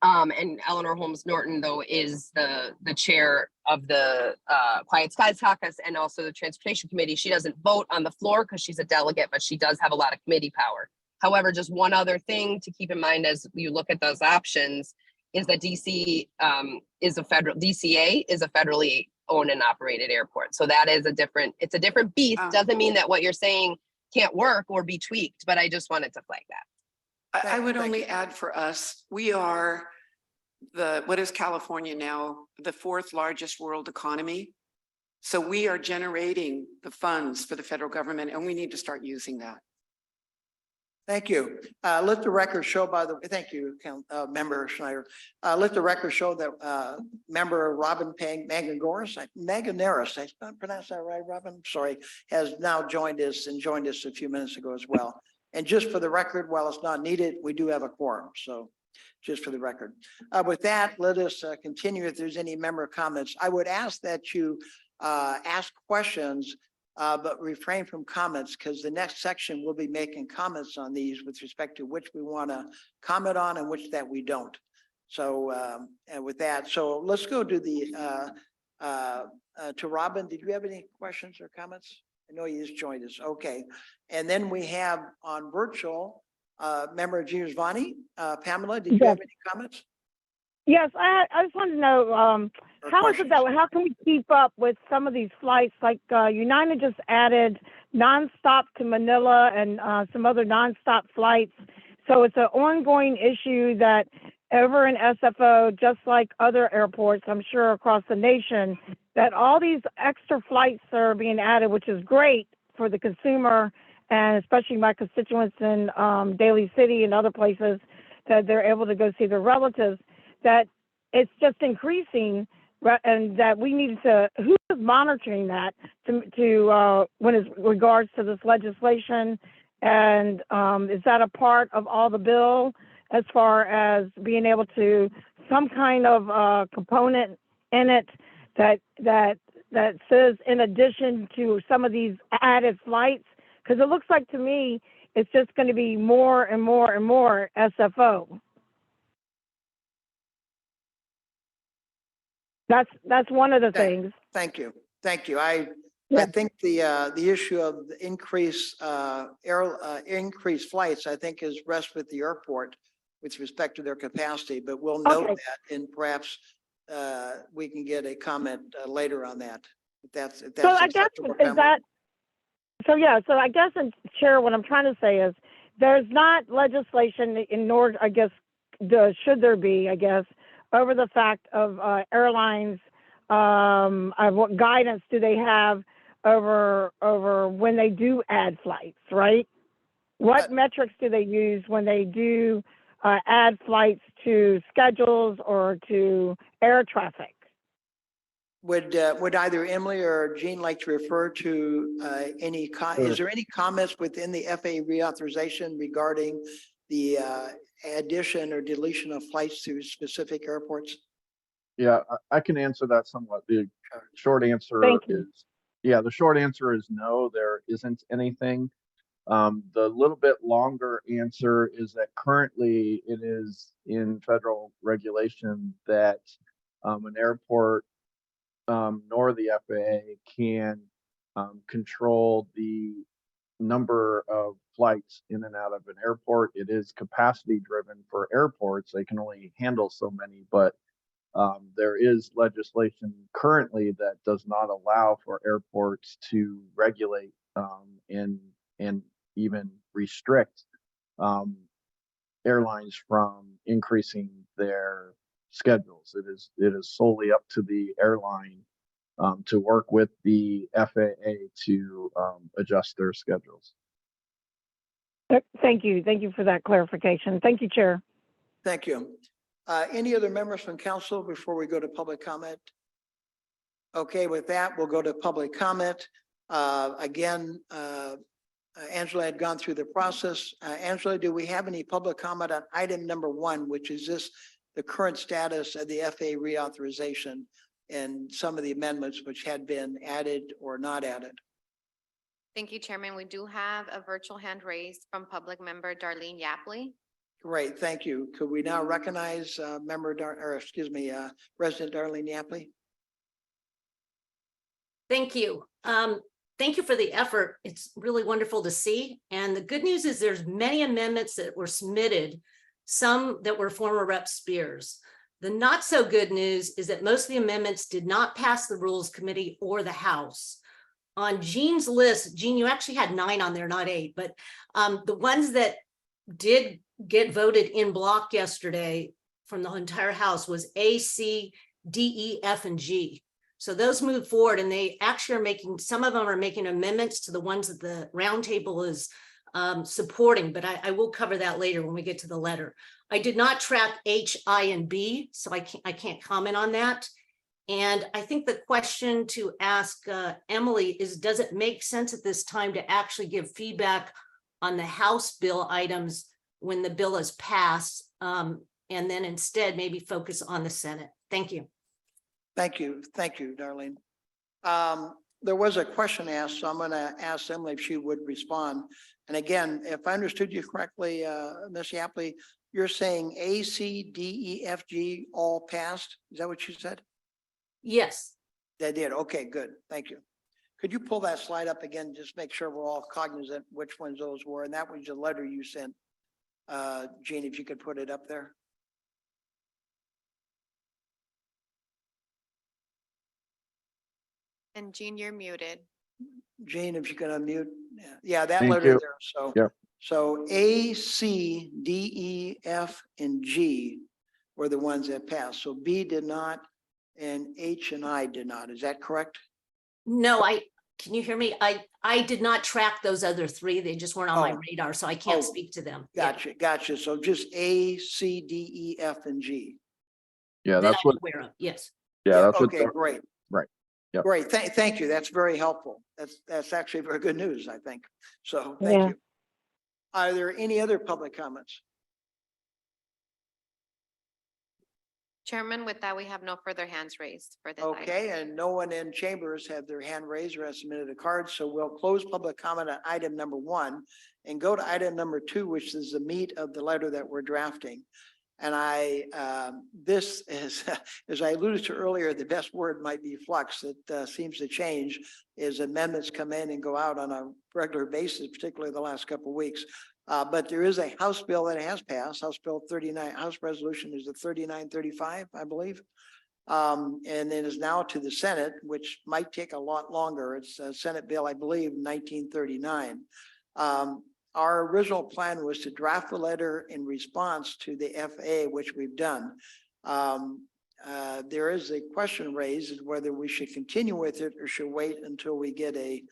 And Eleanor Holmes Norton, though, is the chair of the Quiet Skies Caucus and also the Transportation Committee. She doesn't vote on the floor because she's a delegate, but she does have a lot of committee power. However, just one other thing to keep in mind as you look at those options is that DCA is a federally owned and operated airport. So that is it's a different beast. Doesn't mean that what you're saying can't work or be tweaked, but I just wanted to flag that. I would only add for us, we are what is California now? The 4th largest world economy. So we are generating the funds for the federal government, and we need to start using that. Thank you. Let the record show thank you, Member Schneider. Let the record show that Member Robin Manganeris, I pronounced that right, Robin? Sorry, has now joined us a few minutes ago as well. And just for the record, while it's not needed, we do have a quorum. So just for the record. With that, let us continue. If there's any member comments, I would ask that you ask questions, but refrain from comments, because the next section will be making comments on these with respect to which we want to comment on and which that we don't. So, and with that, so let's go to to Robin. Did you have any questions or comments? I know you just joined us. Okay. And then we have on virtual, Member Giovanni, Pamela, did you have any comments? Yes, I just wanted to know, how is it that, how can we keep up with some of these flights? Like United just added nonstop to Manila and some other nonstop flights. So it's an ongoing issue that over in SFO, just like other airports, I'm sure across the nation, that all these extra flights are being added, which is great for the consumer and especially my constituents in Daly City and other places, that they're able to go see their relatives, that it's just increasing, and that we need to, who is monitoring that to when it regards to this legislation, and is that a part of all the bill as far as being able to, some kind of component in it that says in addition to some of these added flights? Because it looks like to me it's just going to be more and more and more SFO. That's one of the things. Thank you. Thank you. I think the issue of the increased flights, I think, is rests with the airport with respect to their capacity, but we'll note that, and perhaps we can get a comment later on that. If that's so I guess is that. So yeah, so I guess, Chair, what I'm trying to say is there's not legislation in order, I guess, should there be, I guess, over the fact of airlines, what guidance do they have over when they do add flights, right? What metrics do they use when they do add flights to schedules or to air traffic? Would either Emily or Jean like to refer to is there any comments within the FAA reauthorization regarding the addition or deletion of flights to specific airports? Yeah, I can answer that somewhat. The short answer Thank you. is, yeah, the short answer is no, there isn't anything. The little bit longer answer is that currently it is in federal regulation that an airport nor the FAA can control the number of flights in and out of an airport. It is capacity driven for airports. They can only handle so many, but there is legislation currently that does not allow for airports to regulate and even restrict airlines from increasing their schedules. It is solely up to the airline to work with the FAA to adjust their schedules. Thank you. Thank you for that clarification. Thank you, Chair. Thank you. Any other members from council before we go to public comment? Okay, with that, we'll go to public comment. Again, Angela had gone through the process. Angela, do we have any public comment on item number 1, which is the current status of the FAA reauthorization and some of the amendments which had been added or not added? Thank you, Chairman. We do have a virtual hand raised from public member Darlene Yapley. Great, thank you. Could we now recognize Resident Darlene Yapley? Thank you. Thank you for the effort. It's really wonderful to see. And the good news is there's many amendments that were submitted, some that were former Rep. Spears. The not so good news is that most of the amendments did not pass the Rules Committee or the House. On Jean's list, Jean, you actually had 9 on there, not 8, but the ones that did get voted in block yesterday from the entire House was A, C, D, E, F, and G. So those moved forward, and they actually are making, some of them are making amendments to the ones that the Roundtable is supporting, but I will cover that later when we get to the letter. I did not track H, I, and B, so I can't comment on that. And I think the question to ask Emily is, does it make sense at this time to actually give feedback on the House bill items when the bill is passed, and then instead maybe focus on the Senate? Thank you. Thank you, Darlene. There was a question asked, so I'm going to ask Emily if she would respond. And again, if I understood you correctly, Ms. Yapley, you're saying A, C, D, E, F, G all passed? Is that what you said? Yes. They did. Okay, good. Thank you. Could you pull that slide up again? Just make sure we're all cognizant which ones those were. And that was the letter you sent. Jean, if you could put it up there. And Jean, you're muted. Jean, if you can unmute. Yeah, that Thank letter you. there. So, Yep. So A, C, D, E, F, and G were the ones that passed. So B did not, and H and I did not. Is that correct? No, can you hear me? I did not track those other 3. They just weren't on my radar, so I can't speak to them. Gotcha. So just A, C, D, E, F, and G. Yeah, That that's I'm what. aware of. Yes. Yeah, that's what. Okay, great. Right. Yep. Great. Thank you. That's very helpful. That's actually very good news, I think. So thank you. Are there any other public comments? Chairman, with that, we have no further hands raised for this item. Okay, and no one in chambers have their hand raised or has submitted a card, so we'll close public comment on item number 1 and go to item number 2, which is the meat of the letter that we're drafting. And this is, as I alluded to earlier, the best word might be flux. It seems to change as amendments come in and go out on a regular basis, particularly the last couple of weeks. But there is a House bill that has passed, House Bill 39, House Resolution is the 3935, I believe. And it is now to the Senate, which might take a lot longer. It's a Senate bill, I believe, 1939. Our original plan was to draft a letter in response to the FAA, which we've done. There is a question raised as whether we should continue with it or should wait until we get a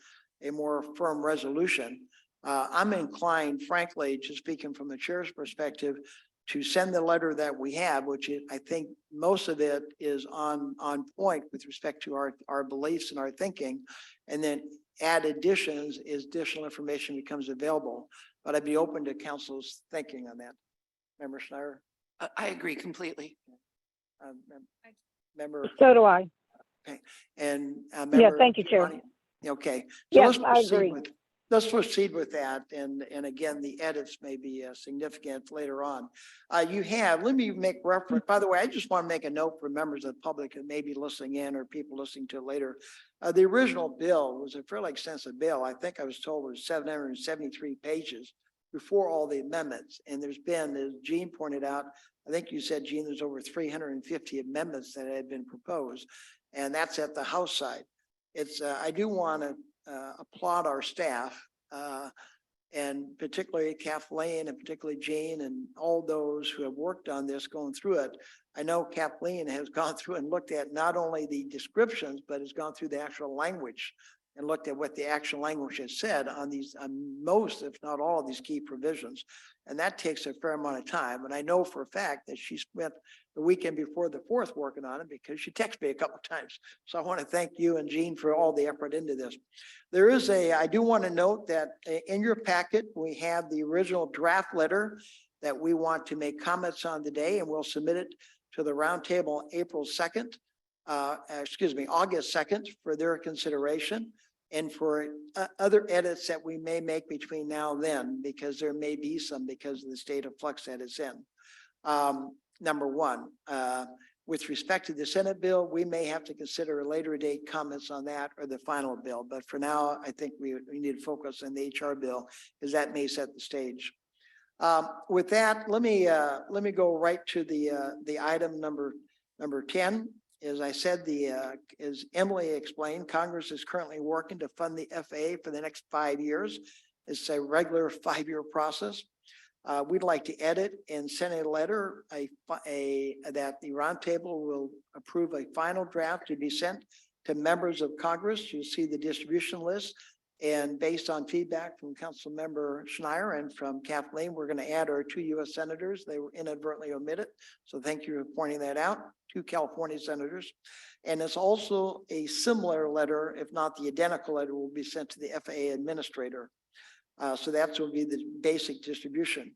more firm resolution. I'm inclined, frankly, just speaking from the chair's perspective, to send the letter that we have, which is, I think most of it is on point with respect to our beliefs and our thinking, and then add additions as additional information becomes available. But I'd be open to council's thinking on that. Member Schneider? I agree completely. Member, So do I. and Yeah, member thank you, Chair. Giovanni? Okay. So Yes, let's I proceed agree. with, let's proceed with that. And again, the edits may be significant later on. You have, let me make reference, by the way, I just want to make a note for members of the public that may be listening in or people listening to it later. The original bill was a fairly extensive bill. I think I was told it was 773 pages before all the amendments. And there's been, as Gene pointed out, I think you said, Gene, there's over 350 amendments that had been proposed, and that's at the House side. It's, I do want to applaud our staff, and particularly Kathleen and particularly Jane and all those who have worked on this going through it. I know Kathleen has gone through and looked at not only the descriptions, but has gone through the actual language and looked at what the actual language has said on these, on most, if not all of these key provisions. And that takes a fair amount of time. And I know for a fact that she spent the weekend before the 4th working on it because she texted me a couple of times. So I want to thank you and Jean for all the effort into this. There is I do want to note that in your packet, we have the original draft letter that we want to make comments on today, and we'll submit it to the roundtable April 2nd, August 2nd for their consideration, and for other edits that we may make between now and then, because there may be some because of the state of flux that it's in. Number one, with respect to the Senate bill, we may have to consider a later date comments on that or the final bill. But for now, I think we need to focus on the HR bill because that may set the stage. With that, let me go right to the item number 10. As I said, as Emily explained, Congress is currently working to fund the FAA for the next 5 years. It's a regular 5-year process. We'd like to edit and send a letter that the roundtable will approve a final draft to be sent to members of Congress. You see the distribution list. And based on feedback from Council Member Schneier and from Kathleen, we're going to add our 2 U.S. senators. They were inadvertently omitted. So thank you for pointing that out. 2 California senators. And it's also a similar letter, if not the identical letter, will be sent to the FAA administrator. So that will be the basic distribution.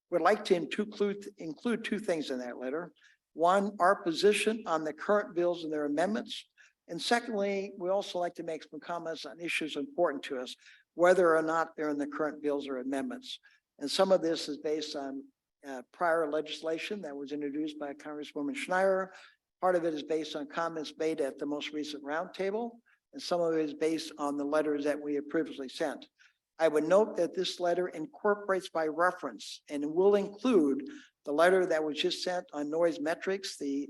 We'd like to include 2 things in that letter. One, our position on the current bills and their amendments. And secondly, we also like to make some comments on issues important to us, whether or not they're in the current bills or amendments. And some of this is based on prior legislation that was introduced by Congresswoman Schneier. Part of it is based on comments made at the most recent roundtable, and some of it is based on the letters that we have previously sent. I would note that this letter incorporates by reference and will include the letter that was just sent on noise metrics, the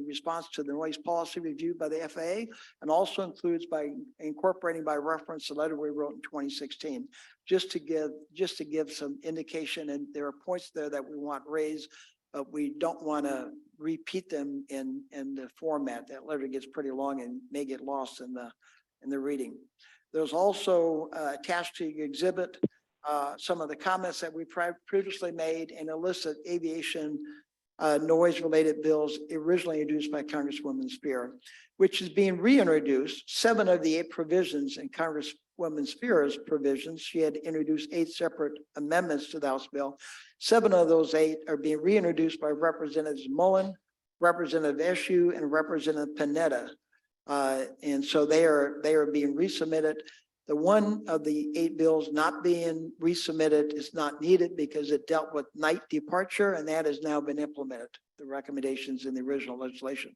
response to the noise policy review by the FAA, and also includes by incorporating by reference the letter we wrote in 2016, just to give some indication. And there are points there that we want raised, but we don't want to repeat them in the format. That letter gets pretty long and may get lost in the reading. There's also attached to your exhibit some of the comments that we previously made and a list of aviation noise-related bills originally introduced by Congresswoman Spear, which is being reintroduced. 7 of the 8 provisions in Congresswoman Spear's provisions, she had introduced 8 separate amendments to the House bill. 7 of those 8 are being reintroduced by Representatives Mullen, Representative Eshoo, and Representative Panetta. And so they are being resubmitted. The one of the 8 bills not being resubmitted is not needed because it dealt with night departure, and that has now been implemented, the recommendations in the original legislation.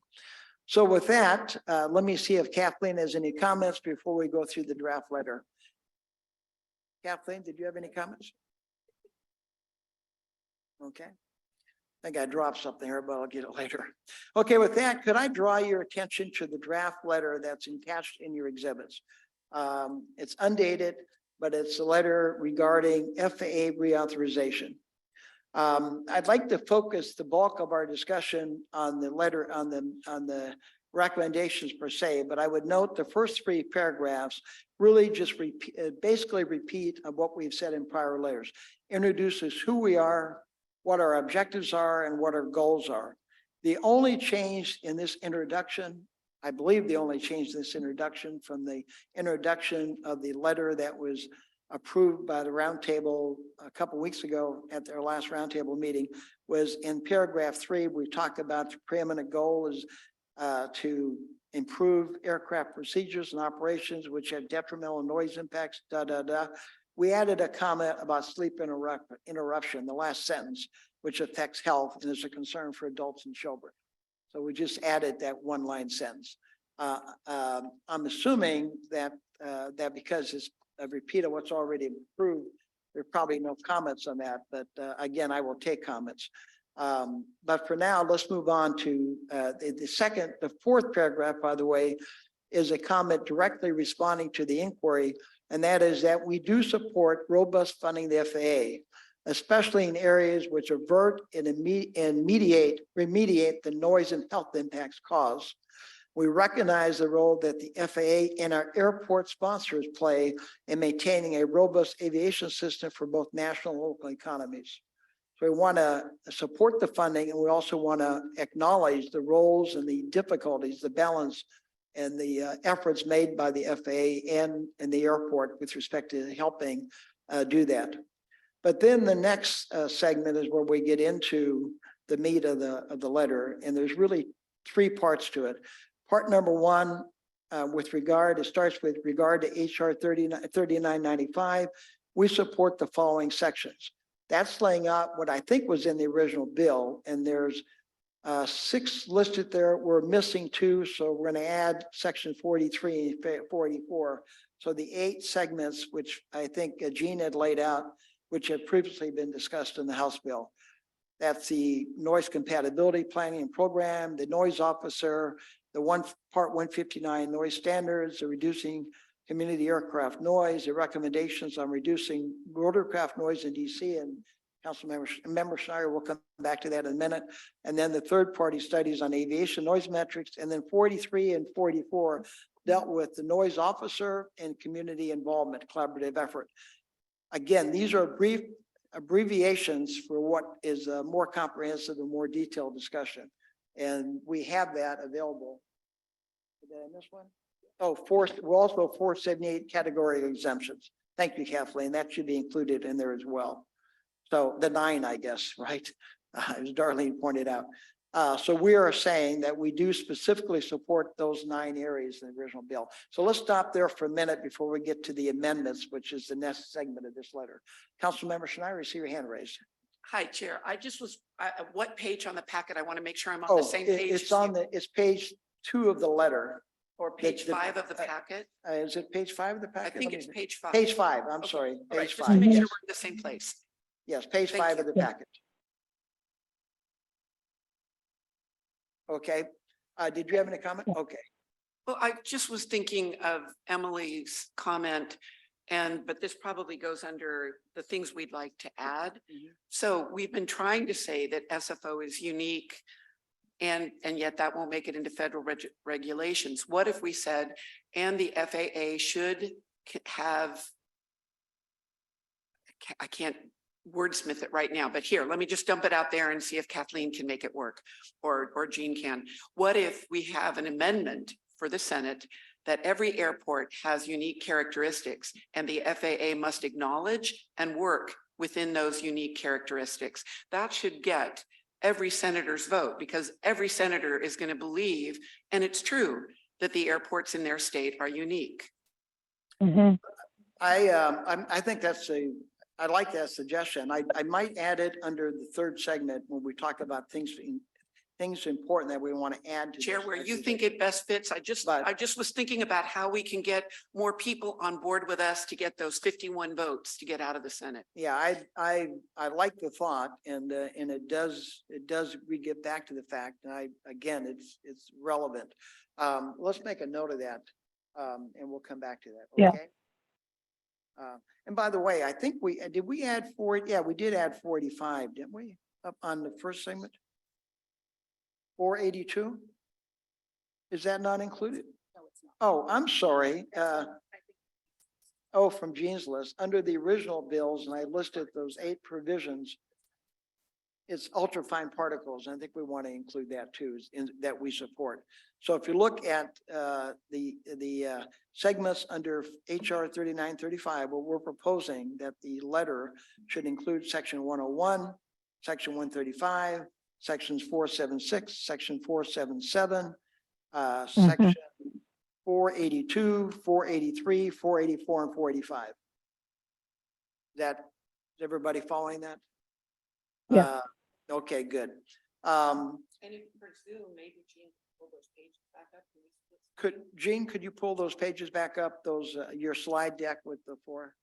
So with that, let me see if Kathleen has any comments before we go through the draft letter. Kathleen, did you have any comments? Okay. I think I dropped something here, but I'll get it later. Okay, with that, could I draw your attention to the draft letter that's attached in your exhibits? It's undated, but it's a letter regarding FAA reauthorization. I'd like to focus the bulk of our discussion on the letter, on the recommendations per se, but I would note the first 3 paragraphs really just basically repeat of what we've said in prior letters. Introduces who we are, what our objectives are and what our goals are. The only change in this introduction, I believe the only change in this introduction from the introduction of the letter that was approved by the roundtable a couple of weeks ago at their last roundtable meeting, was in paragraph 3, we talked about the preeminent goal is to improve aircraft procedures and operations which have detrimental noise impacts, We added a comment about sleep interruption, the last sentence, which affects health and is a concern for adults and children. So we just added that one line sentence. I'm assuming that that because it's a repeat of what's already approved, there are probably no comments on that, but again, I will take comments. But for now, let's move on to the fourth paragraph, by the way, is a comment directly responding to the inquiry, and that is that we do support robust funding the FAA, especially in areas which avert and remediate the noise and health impacts caused. We recognize the role that the FAA and our airport sponsors play in maintaining a robust aviation system for both national and local economies. So we want to support the funding, and we also want to acknowledge the roles and the difficulties, the balance and the efforts made by the FAA and the airport with respect to helping do that. But then the next segment is where we get into the meat of the letter, and there's really 3 parts to it. Part number 1, it starts with regard to HR 3995. We support the following sections. That's laying out what I think was in the original bill, and there's 6 listed there. We're missing 2, so we're going to add section 43 and 44. So the 8 segments, which I think Jean had laid out, which had previously been discussed in the House bill. That's the noise compatibility planning and program, the noise officer, the part 159 noise standards, the reducing community aircraft noise, the recommendations on reducing rotorcraft noise in DC, and Councilmember Schneider will come back to that in a minute. And then the third-party studies on aviation noise metrics, and then 43 and 44 dealt with the noise officer and community involvement collaborative effort. Again, these are brief abbreviations for what is a more comprehensive and more detailed discussion. And we have that available. Did I miss one? Oh, we're also 478 category exemptions. Thank you, Kathleen. That should be included in there as well. So the 9, I guess, right? As Darlene pointed out. So we are saying that we do specifically support those 9 areas in the original bill. So let's stop there for a minute before we get to the amendments, which is the next segment of this letter. Councilmember Schneider, I see your hand raised. Hi, Chair. I just was, what page on the packet? I want to make sure I'm on the same page. It's page 2 of the letter. Or page 5 of the packet? Is it page 5 of the packet? I think it's page 5. Page 5, I'm Okay. sorry. All right, Page just 5. to make sure Yes. we're in the same place. Yes, page Thank 5 you. of the packet. Okay. Did you have any comment? Okay. Well, I just was thinking of Emily's comment, but this probably goes under the things we'd like to add. So we've been trying to say that SFO is unique, and yet that won't make it into federal regulations. What if we said, and the FAA should have, I can't wordsmith it right now, but here, let me just dump it out there and see if Kathleen can make it work, or Jean can. What if we have an amendment for the Senate that every airport has unique characteristics and the FAA must acknowledge and work within those unique characteristics? That should get every senator's vote, because every senator is going to believe, and it's true, that the airports in their state are unique. Mhm. I think I like that suggestion. I might add it under the 3rd segment when we talk about things important that we want to add to. Chair, this. where you think it best fits, I just was thinking about how we can get more people on board with us to get those 51 votes to get out of the Senate. Yeah, I like the thought, and we get back to the fact, and again, it's relevant. Let's make a note of that, and we'll come back to that. Yeah. Okay. And by the way, I think did we add 4? Yeah, we did add 45, didn't we? Up on the first segment. 482. Is that not included? No, it's not. Oh, I'm sorry. From Jean's list, under the original bills, and I listed those 8 provisions. it's ultrafine particles. And I think we want to include that too, that we support. So if you look at the segments under HR 3935, what we're proposing that the letter should include section 101, section 135, sections 476, section 477, section 482, 483, 484, and 485. Is everybody following that? Yeah. Okay, good. And if for Zoom, maybe Jean pull those pages back up. Jean, could you pull those pages back up, those, your slide deck with the four?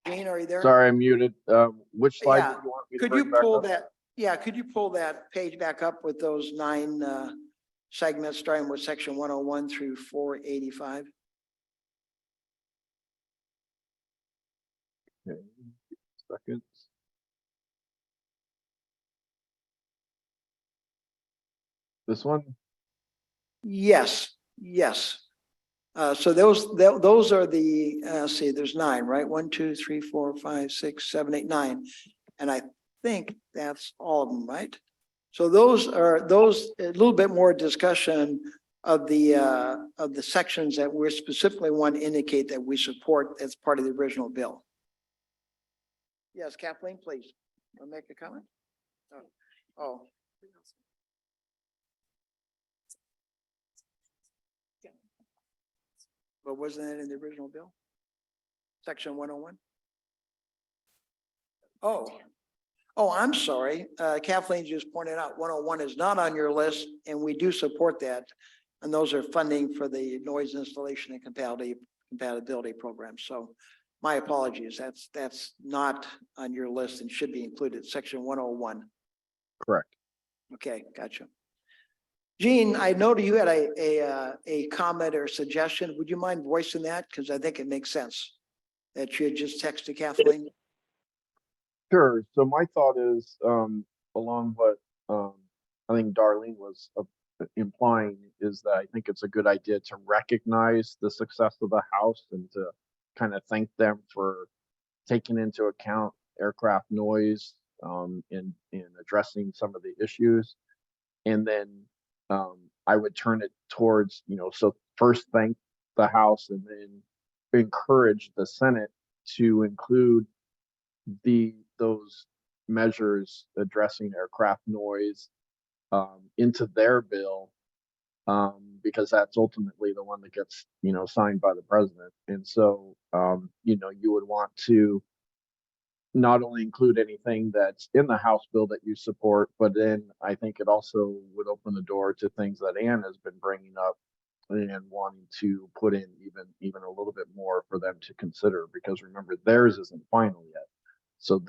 Jean, are you there? Sorry, I'm muted. Which slide Yeah. do you want me to Could you bring back pull up? that? Yeah, could you pull that page back up with those 9 segments starting with section 101 through 485? Okay, seconds. This one? Yes, yes. So those are the, see, there's 9, right? 1, 2, 3, 4, 5, 6, 7, 8, 9. And I think that's all of them, right? So those a little bit more discussion of the sections that we specifically want to indicate that we support as part of the original bill. Yes, Kathleen, please. Want to make a comment? Oh. But wasn't that in the original bill? Section 101? Oh, I'm sorry. Kathleen just pointed out 101 is not on your list, and we do support that. And those are funding for the noise installation and compatibility program. So my apologies. That's not on your list and should be included, section 101. Correct. Okay, gotcha. Jean, I noted you had a comment or suggestion. Would you mind voicing that? Because I think it makes sense that you had just texted Kathleen. Sure. So my thought is, along what I think Darlene was implying, is that I think it's a good idea to recognize the success of the House and to kind of thank them for taking into account aircraft noise in addressing some of the issues. And then I would turn it towards, so first thank the House and then encourage the Senate to include those measures addressing aircraft noise into their bill, because that's ultimately the one that gets, signed by the president. And so, you would want to not only include anything that's in the House bill that you support, but then I think it also would open the door to things that Ann has been bringing up and wanting to put in even a little bit more for them to consider, because remember, theirs isn't final yet. So,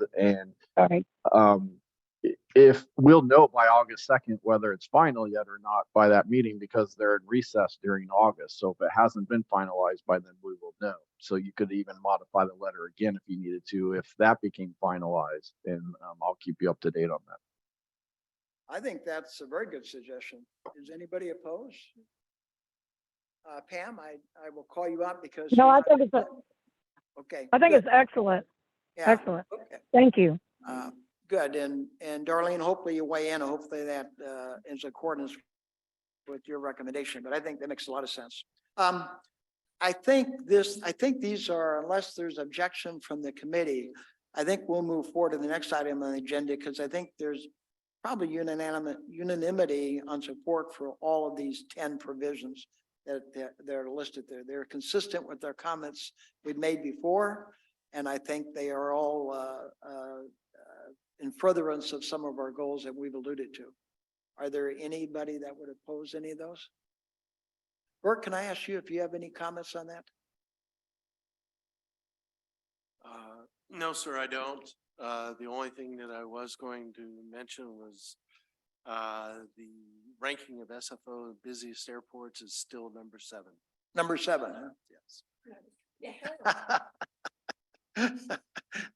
All right. If we'll know by August 2nd whether it's final yet or not by that meeting, because they're in recess during August. So if it hasn't been finalized by then, we will know. So you could even modify the letter again if you needed to, if that became finalized, and I'll keep you up to date on that. I think that's a very good suggestion. Is anybody opposed? Pam, I will call you out because. No, I think Okay. I think good. it's excellent. Yeah, Excellent. okay. Thank you. Good. And Darlene, hopefully you weigh in. Hopefully that is accordance with your recommendation, but I think that makes a lot of sense. I think these are, unless there's objection from the committee, I think we'll move forward to the next item on the agenda, because I think there's probably unanimity on support for all of these 10 provisions that are listed there. They're consistent with their comments we've made before, and I think they are all in furtherance of some of our goals that we've alluded to. Are there anybody that would oppose any of those? Bert, can I ask you if you have any comments on that? No, sir, I don't. The only thing that I was going to mention was the ranking of SFO, the busiest airports, is still number 7. Number 7, huh? Yes.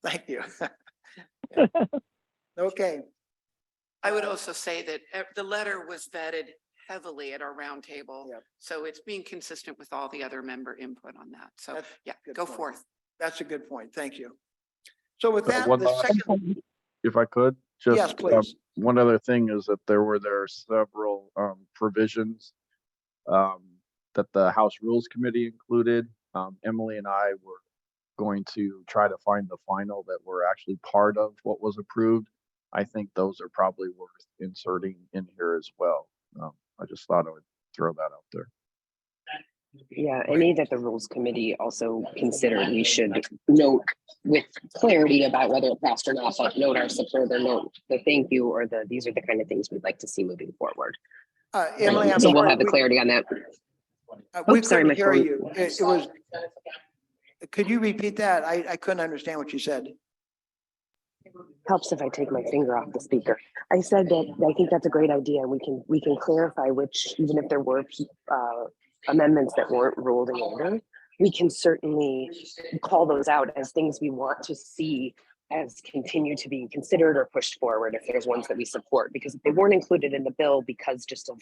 Thank you. Okay. I would also say that the letter was vetted heavily at our roundtable. Yep. So it's being consistent with all the other member input on that. So That's yeah, good go point. forth. That's a good point. Thank you. So with So that, one the last- second, If I could, yes, just please. one other thing is that there are several provisions that the House Rules Committee included. Emily and I were going to try to find the final that were actually part of what was approved. I think those are probably worth inserting in here as well. I just thought I would throw that out there. Yeah, any that the Rules Committee also considered, we should note with clarity about whether it passed or not, but note our support or note the thank you or these are the kind of things we'd like to see moving forward. Emily, I'm So we'll sorry, have the clarity on that. we Oops, sorry, couldn't my hear phone. you. It was, could you repeat that? I couldn't understand what you said. Helps if I take my finger off the speaker. I said that I think that's a great idea. We can clarify which, even if there were amendments that weren't ruled in order, we can certainly call those out as things we want to see as continue to be considered or pushed forward if there's ones that we support, because if they weren't included in the bill because just of,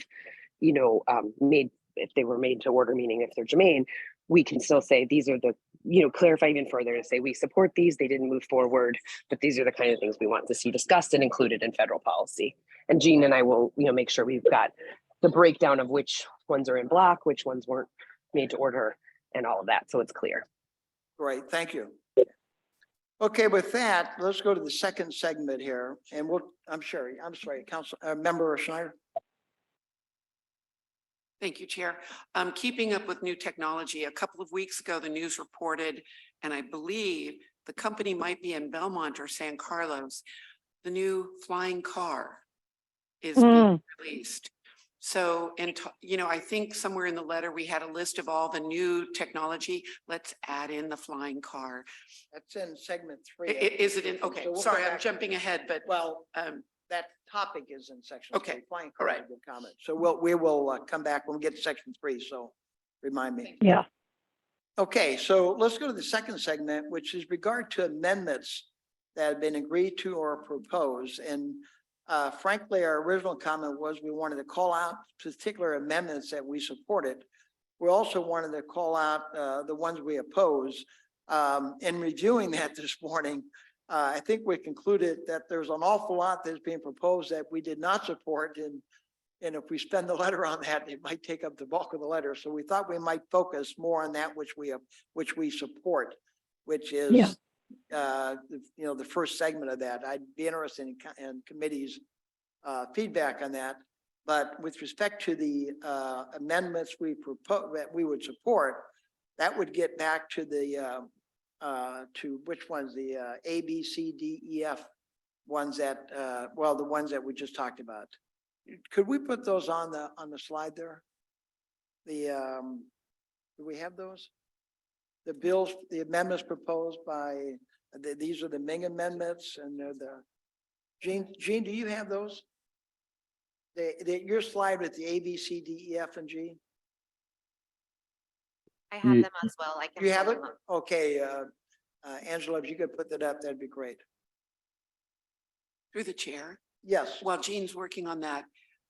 if they were made to order, meaning if they're germane, we can still say these are the, clarify even further to say we support these, they didn't move forward, but these are the kind of things we want to see discussed and included in federal policy. And Jean and I will, make sure we've got the breakdown of which ones are in block, which ones weren't made to order, and all of that, so it's clear. Great, thank you. Okay, with that, let's go to the second segment here, and I'm sorry, Council Member Schneider. Thank you, Chair. Keeping up with new technology, a couple of weeks ago, the news reported, and I believe the company might be in Belmont or San Carlos, the new flying car is being released. So, I think somewhere in the letter, we had a list of all the new technology. Let's add in the flying car. That's in segment 3. Is it in? So Okay, we'll sorry, come I'm back. jumping ahead, but Well, that topic is in section 3. Okay, Flying all cars, right. a good comment. So we will come back when we get to section 3. So remind me. Yeah. Okay, so let's go to the second segment, which is regard to amendments that have been agreed to or proposed. And frankly, our original comment was we wanted to call out particular amendments that we supported. We also wanted to call out the ones we oppose. In reviewing that this morning, I think we concluded that there's an awful lot that's being proposed that we did not support. And if we spend the letter on that, it might take up the bulk of the letter. So we thought we might focus more on that which we support, which is the first segment of that. I'd be interested in committee's feedback on that. But with respect to the amendments we propose that we would support, that would get back to the to which ones, the A, B, C, D, E, F ones that the ones that we just talked about. Could we put those on the slide there? Do we have those? The bills, the amendments proposed by these are the Ming amendments, and they're the Jean, do you have those? Your slide with the A, B, C, D, E, F, and G. I have Ye- them as well. I can. You have pull it? them up. Okay, Angela, if you could put that up, that'd be great. Through the chair, Yes. while Jean's working on that,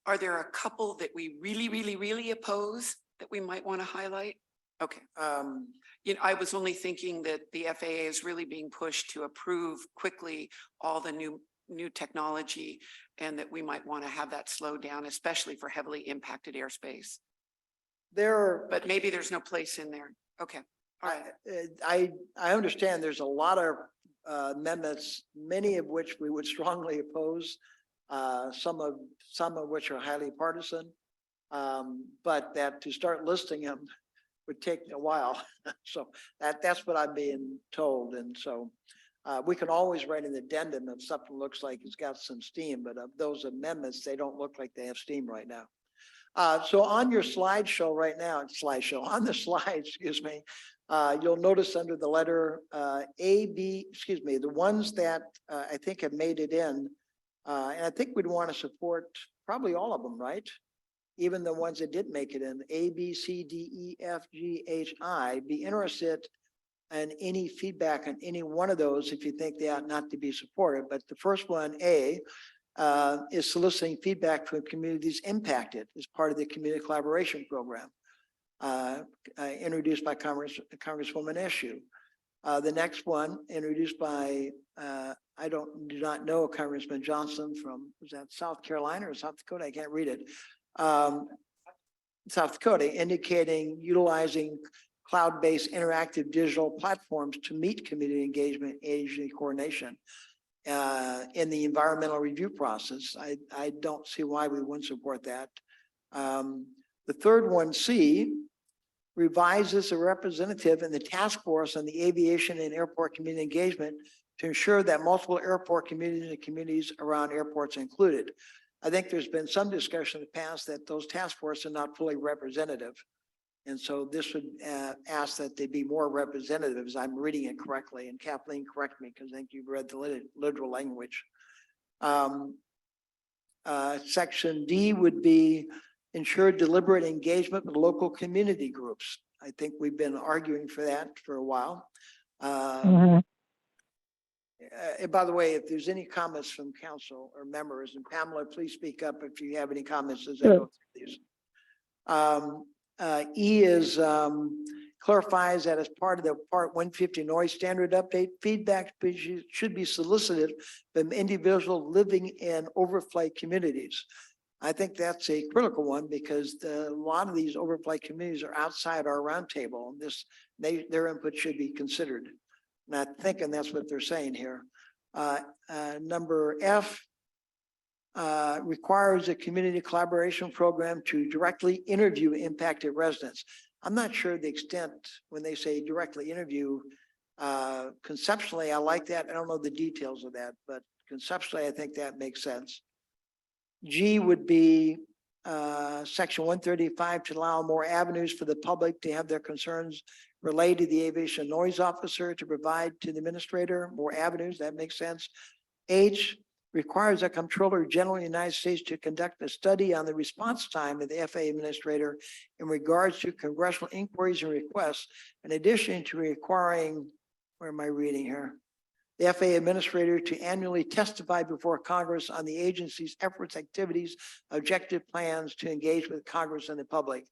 are there a couple that we really, really, really oppose that we might want to highlight? Okay. I was only thinking that the FAA is really being pushed to approve quickly all the new technology, and that we might want to have that slow down, especially for heavily impacted airspace. But maybe there's no place in there. Okay. All right. I understand there's a lot of amendments, many of which we would strongly oppose, some of which are highly partisan, but that to start listing them would take a while. So that's what I'm being told. And so we can always write an addendum if something looks like it's got some steam, but of those amendments, they don't look like they have steam right now. So on your slideshow right now, on the slides, excuse me, you'll notice under the letter the ones that I think have made it in, and I think we'd want to support probably all of them, right? Even the ones that didn't make it in, A, B, C, D, E, F, G, H, I. Be interested in any feedback on any one of those if you think they ought not to be supported. But the first one, A, is soliciting feedback from communities impacted as part of the community collaboration program introduced by Congresswoman Eshoo. The next one introduced by, do not know Congressman Johnson from, was that South Carolina or South Dakota? I can't read it. South Dakota, indicating utilizing cloud-based interactive digital platforms to meet community engagement, and agency coordination in the environmental review process. I don't see why we wouldn't support that. The third one, C, revises a representative in the task force on the aviation and airport community engagement to ensure that multiple airport communities and communities around airports are included. I think there's been some discussion in the past that those task forces are not fully representative. And so this would ask that they be more representative, as I'm reading it correctly. And Kathleen, correct me, because I think you've read the literal language. Section D would be ensure deliberate engagement with local community groups. I think we've been arguing for that for a while. And by the way, if there's any comments from council or members, and Pamela, please speak up if you have any comments as I go through these. E is clarifies that as part of the Part 150 noise standard update, feedback should be solicited from individuals living in overflight communities. I think that's a critical one because a lot of these overflight communities are outside our roundtable. Their input should be considered. And I'm thinking that's what they're saying here. Number F requires a community collaboration program to directly interview impacted residents. I'm not sure the extent when they say directly interview. Conceptually, I like that. I don't know the details of that, but conceptually, I think that makes sense. G would be section 135 to allow more avenues for the public to have their concerns relayed to the aviation noise officer to provide to the administrator more avenues. That makes sense. H requires a comptroller general in the United States to conduct a study on the response time of the FAA administrator in regards to congressional inquiries and requests, in addition to requiring, where am I reading here? The FAA administrator to annually testify before Congress on the agency's efforts, activities, objective plans to engage with Congress and the public.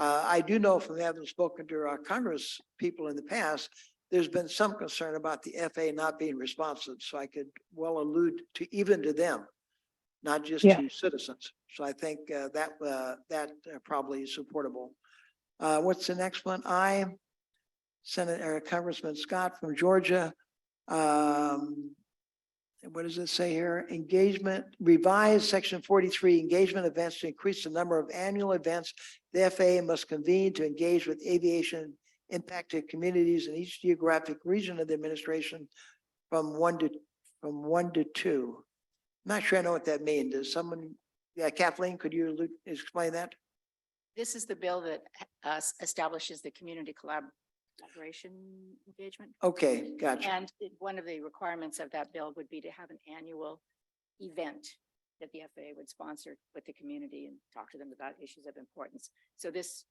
I do know from having spoken to our Congress people in the past, there's been some concern about the FAA not being responsive. So I could well allude to even to them, not just to citizens. So I think that probably is supportable. What's the next one? I, Senator Congressman Scott from Georgia. What does it say here? Engagement, revise section 43, engagement events to increase the number of annual events the FAA must convene to engage with aviation impacted communities in each geographic region of the administration from one to two. I'm not sure I know what that means. Does someone, Kathleen, could you explain that? This is the bill that establishes the community collaboration engagement. Okay, gotcha. And one of the requirements of that bill would be to have an annual event that the FAA would sponsor with the community and talk to them about issues of importance. So this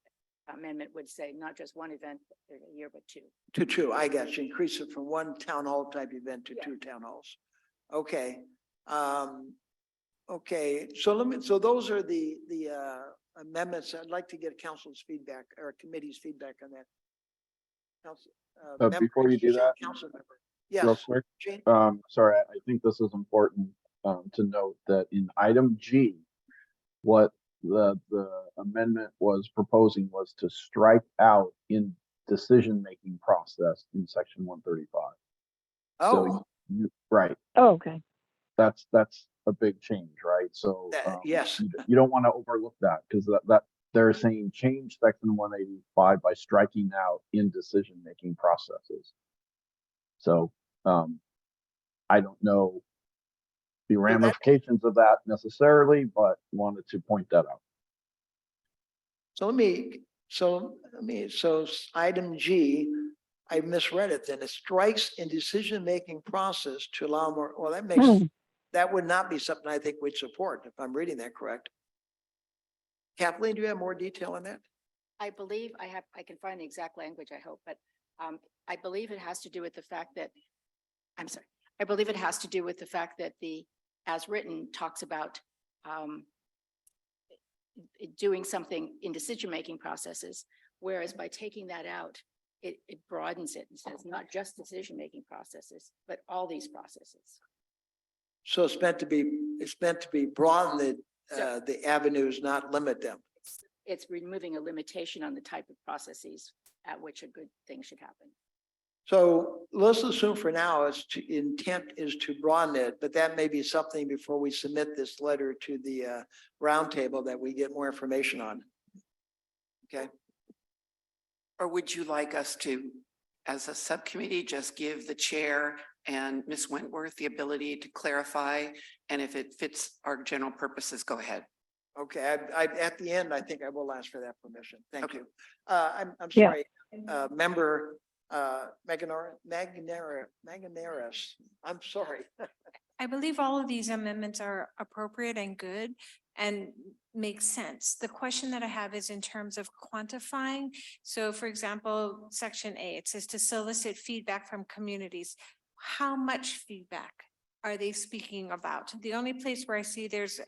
amendment would say not just one event a year, but two. To two, I got you. Increase it from one town hall type event to two town halls. Okay. Okay, so those are the amendments. I'd like to get council's feedback or committee's feedback on that. Council, before you do that, council member. real Yes. quick, Jane? sorry, I think this is important to note that in item G, what the amendment was proposing was to strike out in decision-making process in section 135. Oh, So right, Oh, okay. that's a big change, right? So yes. you don't want to overlook that because that they're saying change section 185 by striking out in decision-making processes. So I don't know the ramifications of that necessarily, but wanted to point that out. So item G, I misread it then. It strikes in decision-making process to allow more, well, that makes, that would not be something I think we'd support if I'm reading that correct. Kathleen, do you have more detail on that? I believe I can find the exact language, I hope, but I believe it has to do with the fact that, I believe it has to do with the fact that the as written, talks about doing something in decision-making processes, whereas by taking that out, it broadens it and says not just decision-making processes, but all these processes. So it's meant to be broaden the avenues, not limit them. It's removing a limitation on the type of processes at which a good thing should happen. So let's assume for now intent is to broaden it, but that may be something before we submit this letter to the roundtable that we get more information on. Okay. Or would you like us to, as a subcommittee, just give the chair and Ms. Wentworth the ability to clarify? And if it fits our general purposes, go ahead. Okay, at the end, I think I will ask for that permission. Thank Okay. you. I'm Yeah. sorry, member Maganaris. I'm sorry. I believe all of these amendments are appropriate and good and make sense. The question that I have is in terms of quantifying. So for example, section A, it says to solicit feedback from communities. How much feedback are they speaking about? The only place where I see there's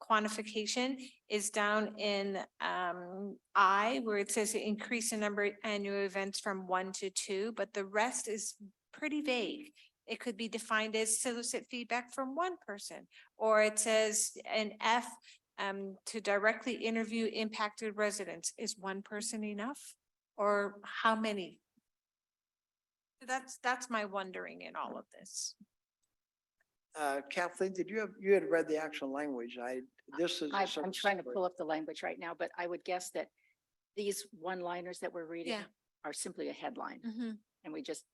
quantification is down in I, where it says increase the number of annual events from 1 to 2, but the rest is pretty vague. It could be defined as solicit feedback from one person, or it says an F to directly interview impacted residents. Is one person enough, or how many? That's my wondering in all of this. Kathleen, you had read the actual language. I'm trying to pull up the language right now, but I would guess that these one-liners that we're reading Yeah. are simply a headline, and we just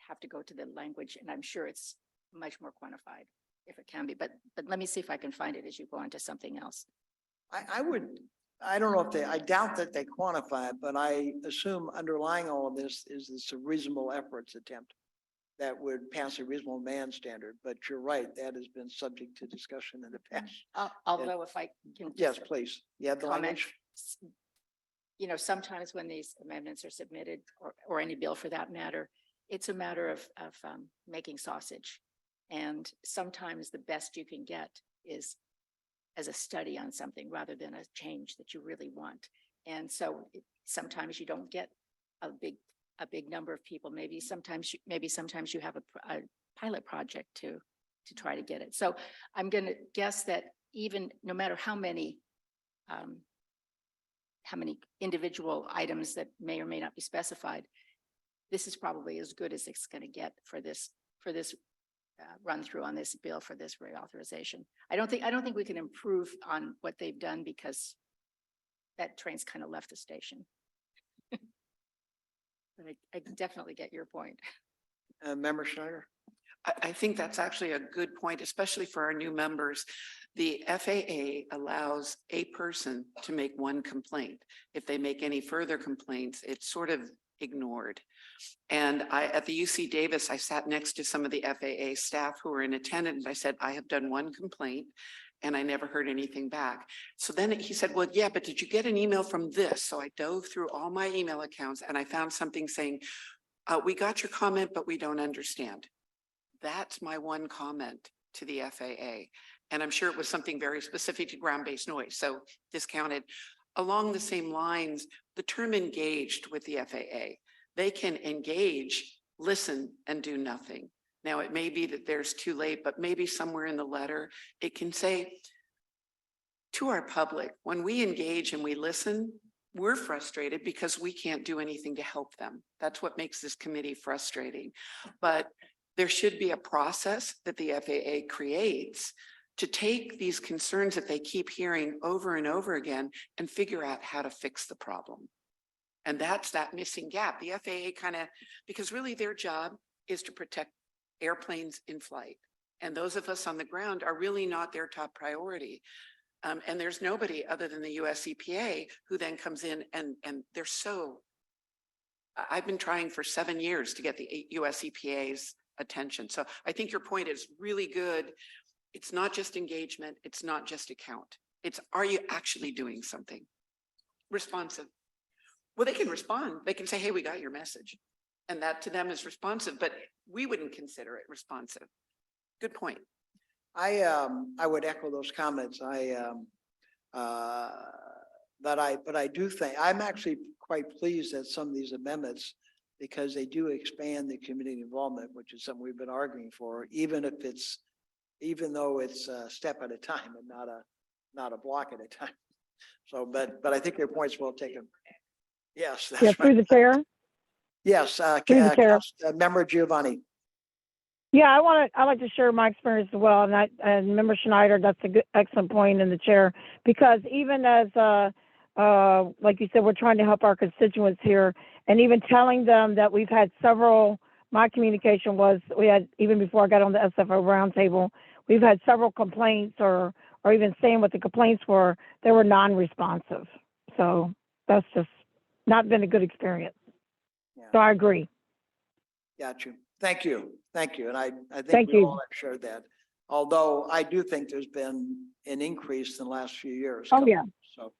have to go to the language, and I'm sure it's much more quantified if it can be, but let me see if I can find it as you go on to something else. I don't know if I doubt that they quantify it, but I assume underlying all of this is this a reasonable efforts attempt that would pass a reasonable man standard. But you're right, that has been subject to discussion in the past. Although if I can. Yes, just please. You have the comment, language? you know, sometimes when these amendments are submitted, or any bill for that matter, it's a matter of making sausage. And sometimes the best you can get is as a study on something rather than a change that you really want. And so sometimes you don't get a big number of people. Maybe sometimes you have a pilot project to try to get it. So I'm going to guess that even no matter how many individual items that may or may not be specified, this is probably as good as it's going to get for this run through on this bill for this reauthorization. I don't think we can improve on what they've done because that train's kind of left the station. But I definitely get your point. Member Schneider? I think that's actually a good point, especially for our new members. The FAA allows a person to make one complaint. If they make any further complaints, it's sort of ignored. And at the UC Davis, I sat next to some of the FAA staff who were in attendance. I said, I have done one complaint and I never heard anything back. So then he said, well, yeah, but did you get an email from this? So I dove through all my email accounts and I found something saying, we got your comment, but we don't understand. That's my one comment to the FAA. And I'm sure it was something very specific to ground-based noise, so discounted. Along the same lines, the term engaged with the FAA, they can engage, listen, and do nothing. Now, it may be that there's too late, but maybe somewhere in the letter, it can say to our public, when we engage and we listen, we're frustrated because we can't do anything to help them. That's what makes this committee frustrating. But there should be a process that the FAA creates to take these concerns that they keep hearing over and over again and figure out how to fix the problem. And that's that missing gap. The FAA because really their job is to protect airplanes in flight. And those of us on the ground are really not their top priority. And there's nobody other than the US EPA who then comes in and they're so, I've been trying for 7 years to get the US EPA's attention. So I think your point is really good. It's not just engagement. It's not just account. It's, are you actually doing something? Responsive. Well, they can respond. They can say, hey, we got your message. And that to them is responsive, but we wouldn't consider it responsive. Good point. I would echo those comments. But I do think, I'm actually quite pleased at some of these amendments because they do expand the community involvement, which is something we've been arguing for, even though it's a step at a time and not a block at a time. So, but I think your point's well taken. Yes, Yeah, that's through right. the chair. Yes, Through the chair. Member Giovanni. Yeah, I like to share my experience as well, and Member Schneider, that's a good, excellent point in the chair, because even as, like you said, we're trying to help our constituents here, and even telling them that we've had several, my communication was, we had, even before I got on the SFO roundtable, we've had several complaints or even saying what the complaints were, they were non-responsive. So that's just not been a good experience. Yeah. So I agree. Got you. Thank you. Thank you. And I think Thank we you. all have shared that. Although I do think there's been an increase in the last few years. Oh, yeah. So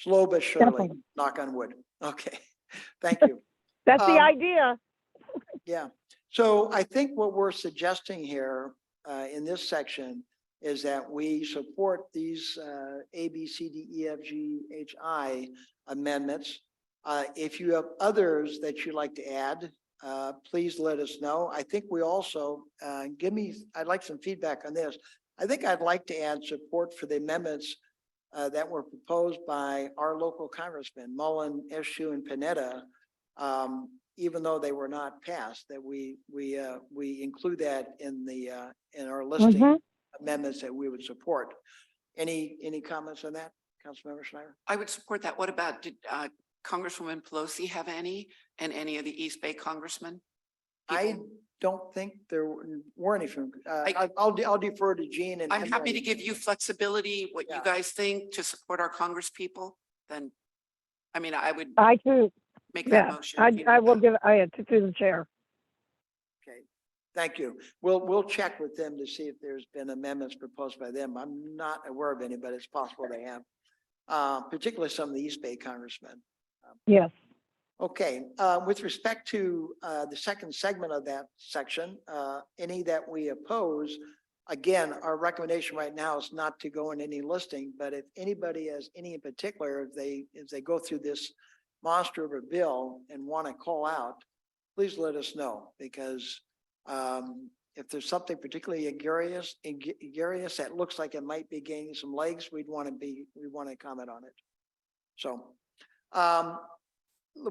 slow but surely, Definitely. knock on wood. Okay. Thank you. That's the Um, idea. Yeah. So I think what we're suggesting here in this section is that we support these A, B, C, D, E, F, G, H, I amendments. If you have others that you'd like to add, please let us know. I think we also, I'd like some feedback on this. I think I'd like to add support for the amendments that were proposed by our local congressmen, Mullen, Eshoo, and Panetta, even though they were not passed, that we include that in our listing amendments that we would support. Any comments on that, Councilmember Schneider? I would support that. What about, did Congresswoman Pelosi have any, and any of the East Bay congressmen? I People? don't think there were any from, I'll defer to Gene and. I'm happy to give you flexibility, what Yeah. you guys think to support our Congress people. Then, I mean, I would I too. make that Yeah, motion. if you I need will that. give, through the chair. Okay, thank you. We'll check with them to see if there's been amendments proposed by them. I'm not aware of any, but it's possible they have, particularly some of the East Bay congressmen. Yes. Okay, with respect to the second segment of that section, any that we oppose, again, our recommendation right now is not to go in any listing, but if anybody has any in particular, if they go through this monster of a bill and want to call out, please let us know, because if there's something particularly egregious that looks like it might be gaining some legs, we want to comment on it. So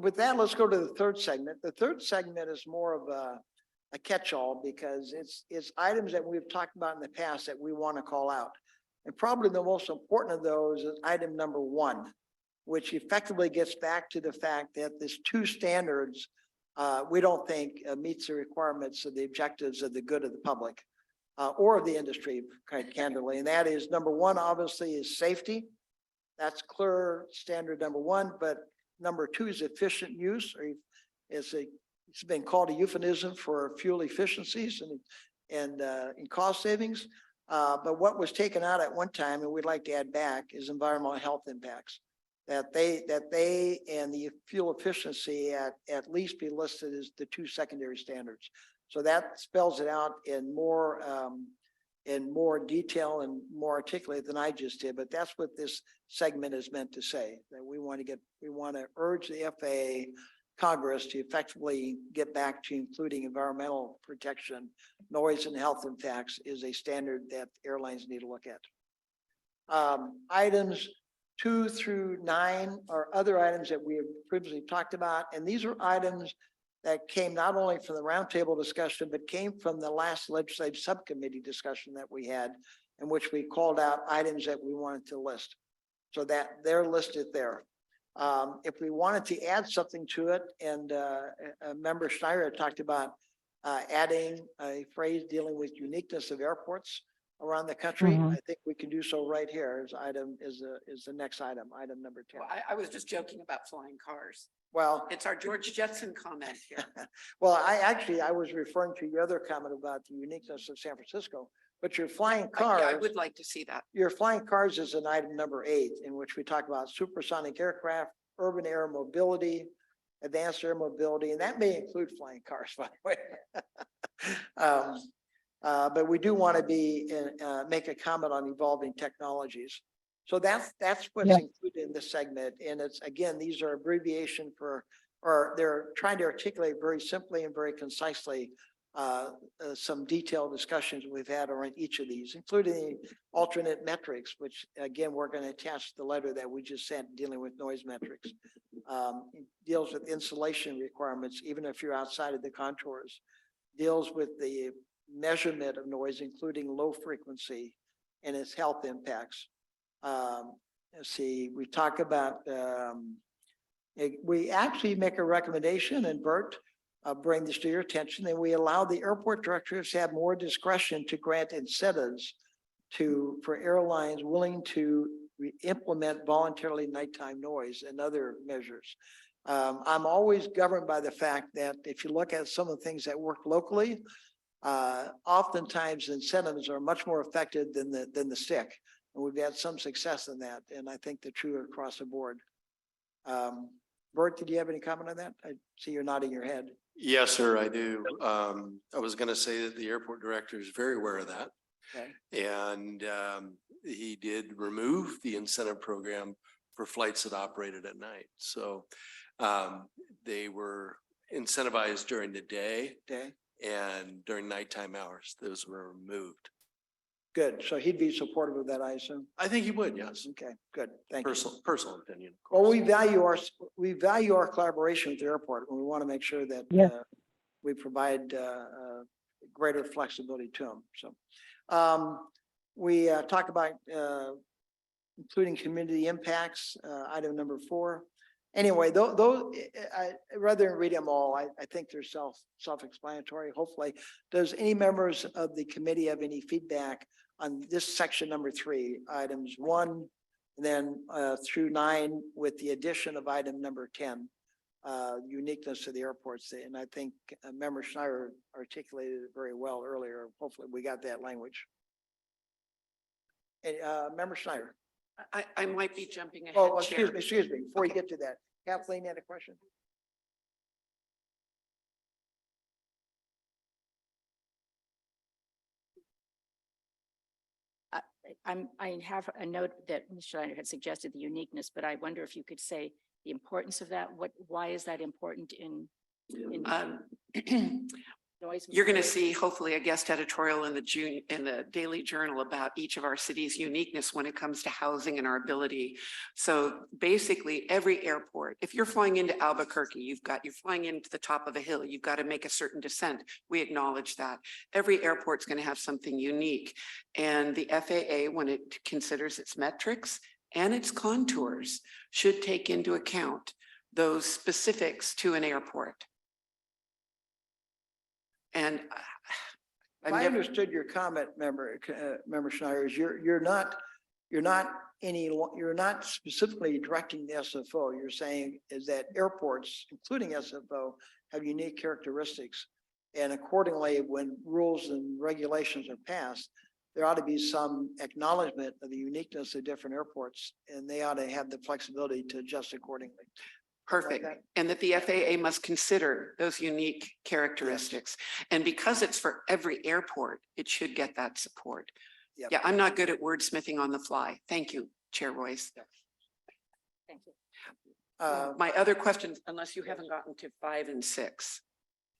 with that, let's go to the third segment. The third segment is more of a catch-all because it's items that we've talked about in the past that we want to call out. And probably the most important of those is item number 1, which effectively gets back to the fact that this 2 standards we don't think meets the requirements of the objectives of the good of the public or of the industry, quite candidly. And that is number 1, obviously, is safety. That's clear standard number 1, but number 2 is efficient use, or it's been called a euphemism for fuel efficiencies and cost savings. But what was taken out at one time, and we'd like to add back, is environmental health impacts. That they and the fuel efficiency at least be listed as the 2 secondary standards. So that spells it out in more detail and more articulate than I just did. But that's what this segment is meant to say, that we want to urge the FAA Congress to effectively get back to including environmental protection, noise and health impacts is a standard that airlines need to look at. Items 2 through 9 are other items that we have previously talked about. And these are items that came not only from the roundtable discussion, but came from the last legislative subcommittee discussion that we had, in which we called out items that we wanted to list. So that they're listed there. If we wanted to add something to it, and Member Schneider talked about adding a phrase dealing with uniqueness of airports around the country, I think we can do so right here. As the next item, item number 10. Well, I was just joking about flying cars. Well, It's our George Jetson comment here. well, I was referring to your other comment about the uniqueness of San Francisco, but your flying cars. Yeah, I would like to see that. Your flying cars is in item number 8, in which we talk about supersonic aircraft, urban air mobility, advanced air mobility, and that may include flying cars, by the way. But we do want to make a comment on evolving technologies. So that's what's Yeah. included in this segment. And it's, again, these are abbreviation for, or they're trying to articulate very simply and very concisely some detailed discussions we've had around each of these, including alternate metrics, which again, we're going to attach the letter that we just sent dealing with noise metrics. It deals with insulation requirements, even if you're outside of the contours, deals with the measurement of noise, including low frequency and its health impacts. Let's see, we talk about, we actually make a recommendation, and Bert, bring this to your attention, that we allow the airport directors to have more discretion to grant incentives for airlines willing to implement voluntarily nighttime noise and other measures. I'm always governed by the fact that if you look at some of the things that work locally, oftentimes incentives are much more effective than the stick. And we've had some success in that. And I think they're true across the board. Bert, did you have any comment on that? I see you're nodding your head. Yes, sir, I do. I was going to say that the airport director is very aware of that. Okay. And he did remove the incentive program for flights that operated at night. So they were incentivized during the day Okay. and during nighttime hours. Those were removed. Good. So he'd be supportive of that, I assume. I think he would, yes. Okay, good. Thank you. Personal opinion. of Well, course. we value our collaboration with the airport, and we want to make sure that Yeah. we provide greater flexibility to them. So we talk about including community impacts, item number 4. Anyway, those rather than read them all, I think they're self-explanatory. Hopefully, does any members of the committee have any feedback on this section number 3, items 1, and then through 9, with the addition of item number 10, uniqueness of the airports? And I think Member Schneider articulated it very well earlier. Hopefully, we got that language. And, Member Schneider. I might be jumping ahead. Oh, Chair. excuse me. Before you Okay. get to that, Kathleen had a question. I have a note that Ms. Schneider had suggested the uniqueness, but I wonder if you could say the importance of that. Why is that important in noise? You're going to see hopefully a guest editorial in the Daily Journal about each of our city's uniqueness when it comes to housing and our ability. So basically every airport, if you're flying into Albuquerque, you're flying into the top of a hill, you've got to make a certain descent. We acknowledge that. Every airport's going to have something unique. And the FAA, when it considers its metrics and its contours, should take into account those specifics to an airport. And If I understood your comment, Member Schneider, is you're not specifically directing the SFO. You're saying is that airports, including SFO, have unique characteristics, and accordingly, when rules and regulations are passed, there ought to be some acknowledgement of the uniqueness of different airports, and they ought to have the flexibility to adjust accordingly. perfect. Like that? And that the FAA must consider those unique characteristics. And because it's for every airport, it should get that support. Yep. Yeah, I'm not good at wordsmithing on the fly. Thank you, Chair Royce. Thank you. My other questions, unless you haven't gotten to 5 and 6.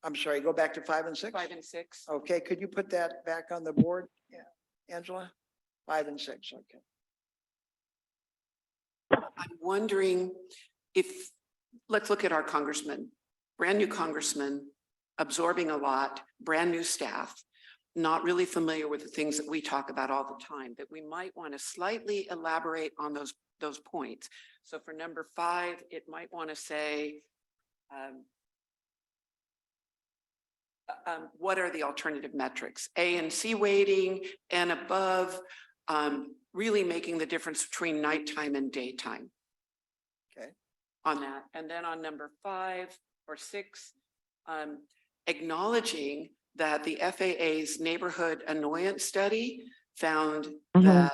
I'm sorry, go back to 5 and 6? 5 and 6. Okay, could you put that back on the board? Yeah, Angela? 5 and 6, okay. I'm wondering if, let's look at our congressman, brand new congressman, absorbing a lot, brand new staff, not really familiar with the things that we talk about all the time, that we might want to slightly elaborate on those points. So for number 5, it might want to say, what are the alternative metrics? A and C weighting and above, really making the difference between nighttime and daytime. Okay. On that. And then on number 5 or 6, acknowledging that the FAA's neighborhood annoyance study found that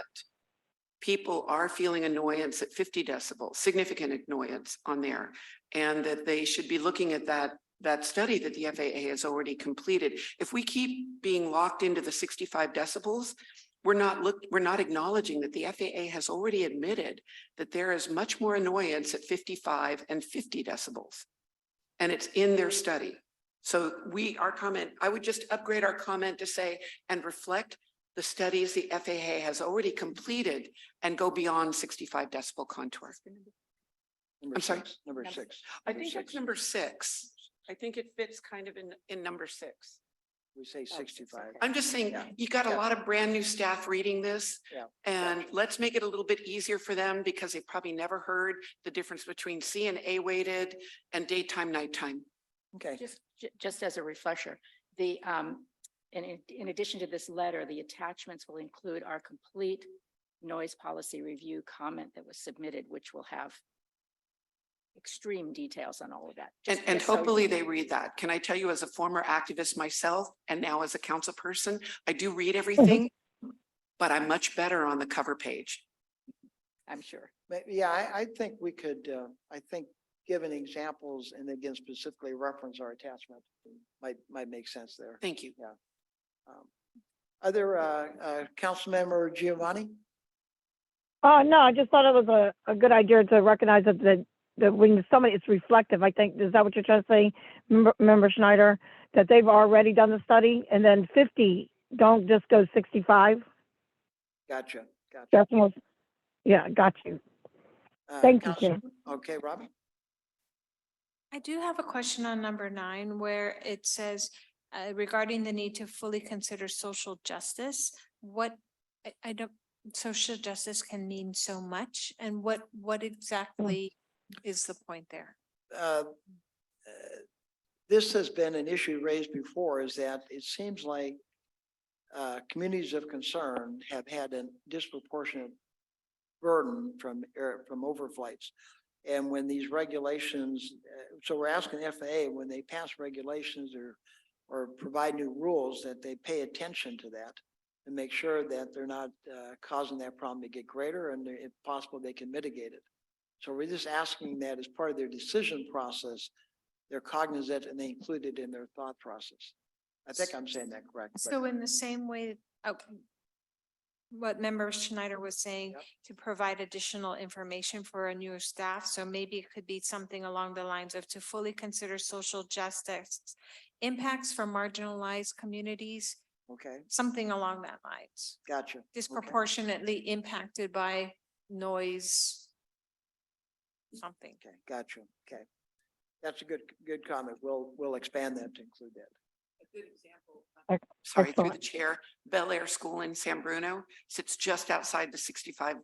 people are feeling annoyance at 50 decibels, significant annoyance on there, and that they should be looking at that that study that the FAA has already completed. If we keep being locked into the 65 decibels, we're not acknowledging that the FAA has already admitted that there is much more annoyance at 55 and 50 decibels. And it's in their study. So our comment, I would just upgrade our comment to say, and reflect the studies the FAA has already completed and go beyond 65 decibel contour. Number I'm sorry? six, Number six. I Number think that's six. number 6. I think it fits kind of in number 6. We say 65. I'm just saying, Yeah. you got a Yeah. lot of brand new staff reading this. Yeah. And let's make it a little bit easier for them because they probably never heard the difference between C and A weighted and daytime, nighttime. Okay, Just as a refresher, in addition to this letter, the attachments will include our complete noise policy review comment that was submitted, which will have extreme details on all of that. And Just so hopefully they read that. Can I tell you, as a former activist myself, and now as a council person, I do read everything, but I'm much better on the cover page. I'm sure. but yeah, I think we could, I think given examples and again specifically reference our attachment might make sense there. Thank you. Other council member Giovanni? No, I just thought it was a good idea to recognize that when somebody, it's reflective, I think, is that what you're trying to say, Member Schneider? That they've already done the study and then 50, don't just go 65? Gotcha. That's most, yeah, got you. Thank you, Chair. Okay, Robbie? I do have a question on number 9, where it says regarding the need to fully consider social justice. I don't, social justice can mean so much, and what exactly is the point there? This has been an issue raised before, is that it seems like communities of concern have had a disproportionate burden from overflights. And when these regulations, so we're asking the FAA when they pass regulations or provide new rules that they pay attention to that and make sure that they're not causing that problem to get greater, and if possible, they can mitigate it. So we're just asking that as part of their decision process, they're cognizant and they include it in their thought process. I think I'm saying that correct. but- So in the same way, what Member Schneider was saying, Yep. to provide additional information for a newer staff. So maybe it could be something along the lines of to fully consider social justice impacts for marginalized communities, Okay, something along that lines. gotcha. Okay. Disproportionately impacted by noise, something. Okay, gotcha. Okay. That's a good comment. We'll expand that to include that. A good example. Ex- Sorry, through the excellent. chair, Bel Air School in San Bruno sits just outside the 65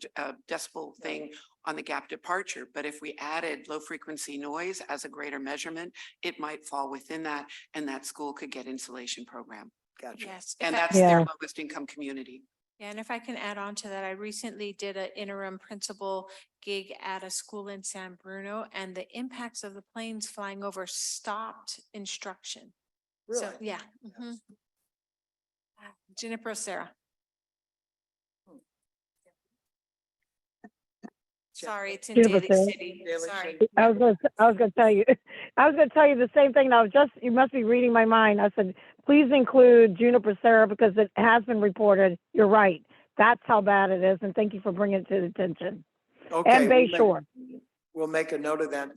decibel thing on the gap departure. But if we added low frequency noise as a greater measurement, it might fall within that, and that school could get insulation program. Gotcha. Yes. And if I- that's their Yeah. lowest income community. Yeah, and if I can add on to that, I recently did an interim principal gig at a school in San Bruno, and the impacts of the planes flying over stopped instruction. Really? So, yeah. Mhm. Juniper Sarah. Sorry, it's in Juniper Daly Sarah. City. Daly Sorry. City. I was gonna tell you, the same thing. And you must be reading my mind. I said, please include Juniper Sarah because it has been reported. You're right. That's how bad it is. And thank you for bringing it to the attention. Okay. And Bay Shore. We'll make a note of that.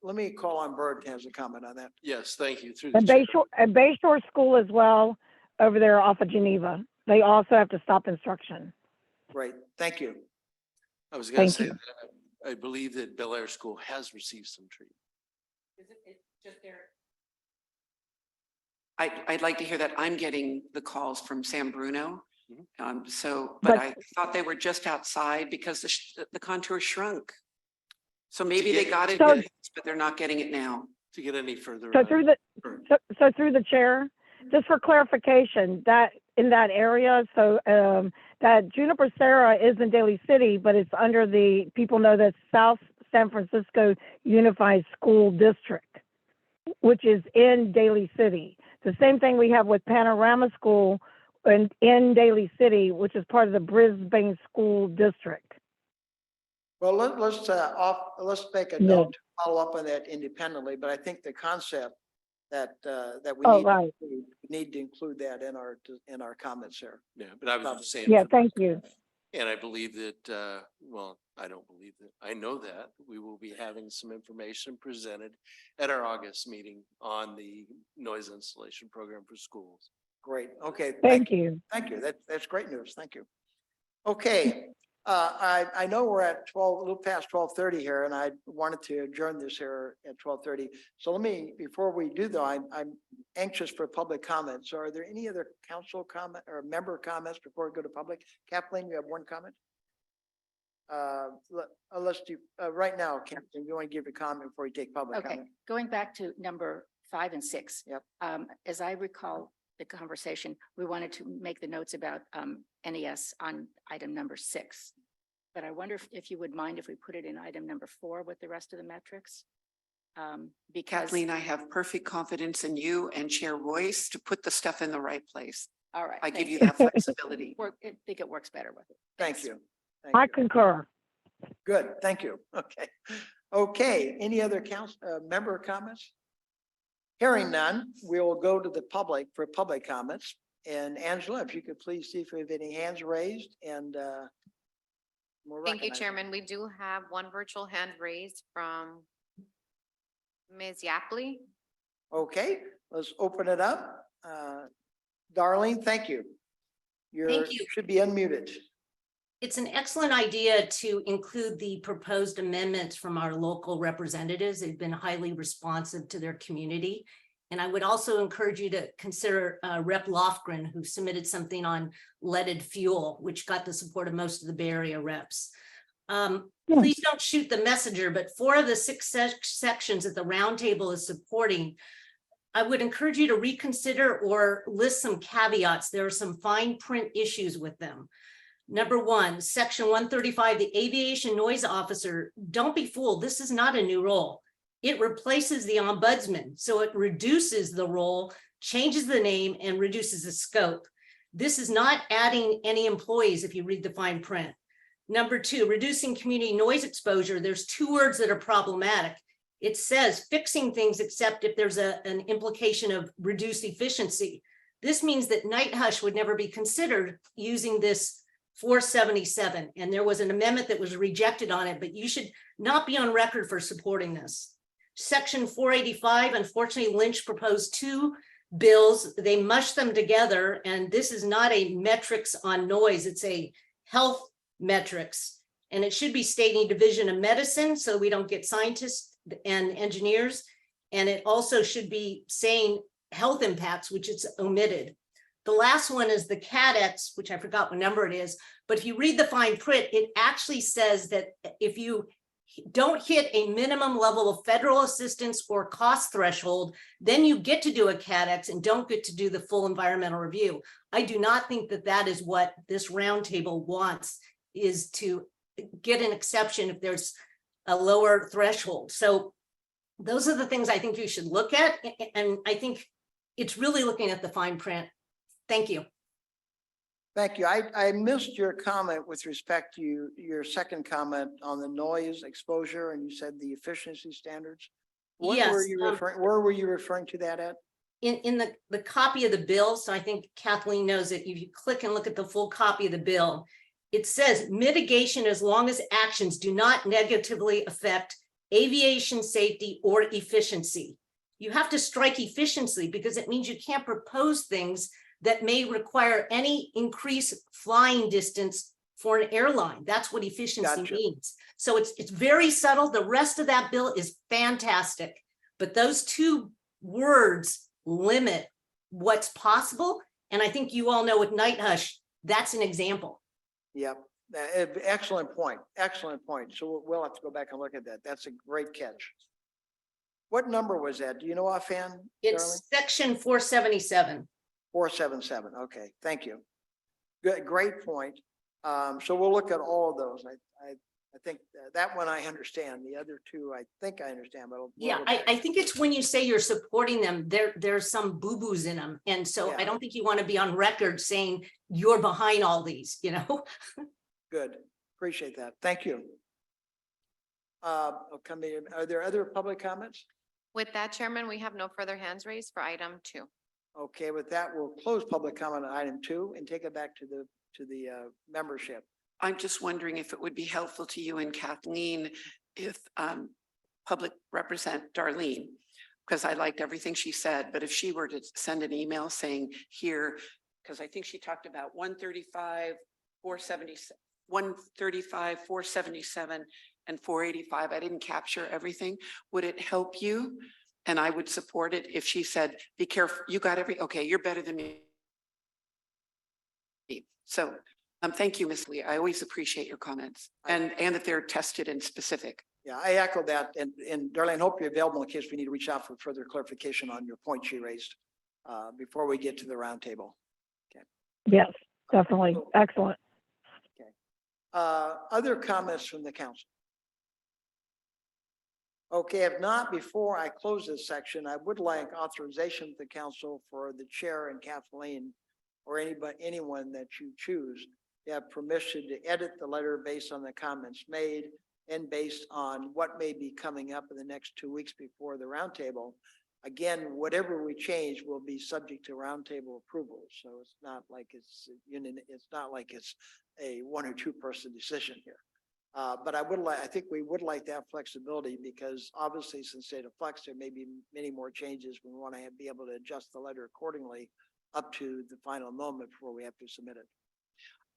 Let me call on Bert to have a comment on that. Yes, thank you. Through the And chair. Bay Shore School as well, over there off of Geneva. They also have to stop instruction. Great. Thank you. I was going to Thank say you. that I believe that Bel Air School has received some treatment. I'd like to hear that. I'm getting the calls from San Bruno. Mhm. But But- I thought they were just outside because the contour shrunk. So maybe they got it, So- but they're not getting it now. To get any further. So through the chair, just for clarification, that in that area, so that Juniper Sarah is in Daly City, but it's under the, people know that South San Francisco Unified School District, which is in Daly City. The same thing we have with Panorama School in Daly City, which is part of the Brisbane School District. Well, let's make a Yeah. note to follow up on that independently, but I think the concept that we Oh, need, right. we need to include that in our comments there. Yeah, but I was just saying. Yeah, for- thank you. And I believe that, well, I don't believe that, I know that we will be having some information presented at our August meeting on the noise installation program for schools. Great. Okay. Thank you. Thank you. That's great news. Thank you. Okay. I know we're at 12, a little past 12:30 here, and I wanted to adjourn this here at 12:30. So let me, before we do though, I'm anxious for public comments. So are there any other council comment or member comments before we go to public? Kathleen, you have one comment? Let's do, right now, Kathleen, you want to give a comment before you take public Okay, comment? going back to number 5 and 6. Yep. As I recall the conversation, we wanted to make the notes about NES on item number 6. But I wonder if you would mind if we put it in item number 4 with the rest of the metrics? Because, Kathleen, I have perfect confidence in you and Chair Royce to put the stuff in the right place. all right. I thank give you that flexibility. I think it works better with it. Thank Thanks. you. Thank I you. concur. Good, thank you. Okay. Okay, any other council, member comments? Hearing none, we will go to the public for public comments. And Angela, if you could please see if we have any hands raised and we'll Thank you, recognize them. Chairman. We do have one virtual hand raised from Ms. Yapley. Okay, let's open it up. Darlene, thank you. Thank you. Should be unmuted. It's an excellent idea to include the proposed amendments from our local representatives. They've been highly responsive to their community. And I would also encourage you to consider Rep. Lofgren, who submitted something on leaded fuel, which got the support of most of the Bay Area reps. Please don't shoot the messenger, but 4 of the 6 sections that the roundtable is supporting, I would encourage you to reconsider or list some caveats. There are some fine print issues with them. Number 1, section 135, the aviation noise officer, don't be fooled. This is not a new role. It replaces the ombudsman. So it reduces the role, changes the name, and reduces the scope. This is not adding any employees if you read the fine print. Number 2, reducing community noise exposure. There's 2 words that are problematic. It says fixing things except if there's an implication of reduced efficiency. This means that night hush would never be considered using this 477, and there was an amendment that was rejected on it, but you should not be on record for supporting this. Section 485, unfortunately, Lynch proposed 2 bills. They mushed them together, and this is not a metrics on noise. It's a health metrics, and it should be stating Division of Medicine, so we don't get scientists and engineers. And it also should be saying health impacts, which is omitted. The last one is the CADEX, which I forgot what number it is, but if you read the fine print, it actually says that if you don't hit a minimum level of federal assistance or cost threshold, then you get to do a CADEX and don't get to do the full environmental review. I do not think that that is what this roundtable wants, is to get an exception if there's a lower threshold. So those are the things I think you should look at. And I think it's really looking at the fine print. Thank you. Thank you. I missed your comment with respect to your second comment on the noise exposure, and you said the efficiency standards. What Yes, were you referring, where were you referring to that at? in the copy of the bill, so I think Kathleen knows it. If you click and look at the full copy of the bill, it says mitigation as long as actions do not negatively affect aviation safety or efficiency. You have to strike efficiency because it means you can't propose things that may require any increased flying distance for an airline. That's what efficiency Gotcha. means. So it's very subtle. The rest of that bill is fantastic, but those 2 words limit what's possible. And I think you all know with night hush, that's an example. Yep, excellent point, excellent point. So we'll have to go back and look at that. That's a great catch. What number was that? Do you know offhand, Darlene? It's section 477. 477, okay, thank you. Good, great point. So we'll look at all of those. I think that one I understand. The other 2, I think I understand, but. Yeah, I think it's when you say you're supporting them, there's some boo-boos in them. And so Yeah. I don't think you want to be on record saying you're behind all these, you know? Good, appreciate that. Thank you. Are there other public comments? With that, Chairman, we have no further hands raised for item 2. Okay, with that, we'll close public comment on item 2 and take it back to the membership. I'm just wondering if it would be helpful to you and Kathleen if public represent Darlene, because I liked everything she said, but if she were to send an email saying here, because I think she talked about 135, 477, and 485. I didn't capture everything. Would it help you? And I would support it if she said, be careful, you got okay, you're better than me. So thank you, Ms. Lee. I always appreciate your comments and that they're tested and specific. Yeah, I echo that. And Darlene, hope you're available in case we need to reach out for further clarification on your point she raised before we get to the roundtable. Okay. Yes, definitely. Excellent. Okay. Other comments from the council? Okay, if not, before I close this section, I would like authorization of the council for the chair and Kathleen or anyone that you choose to have permission to edit the letter based on the comments made and based on what may be coming up in the next 2 weeks before the roundtable. Again, whatever we change will be subject to roundtable approval. So it's not like it's a 1 or 2 person decision here. But I think we would like that flexibility because obviously since State of Flux, there may be many more changes. We want to be able to adjust the letter accordingly up to the final moment before we have to submit it.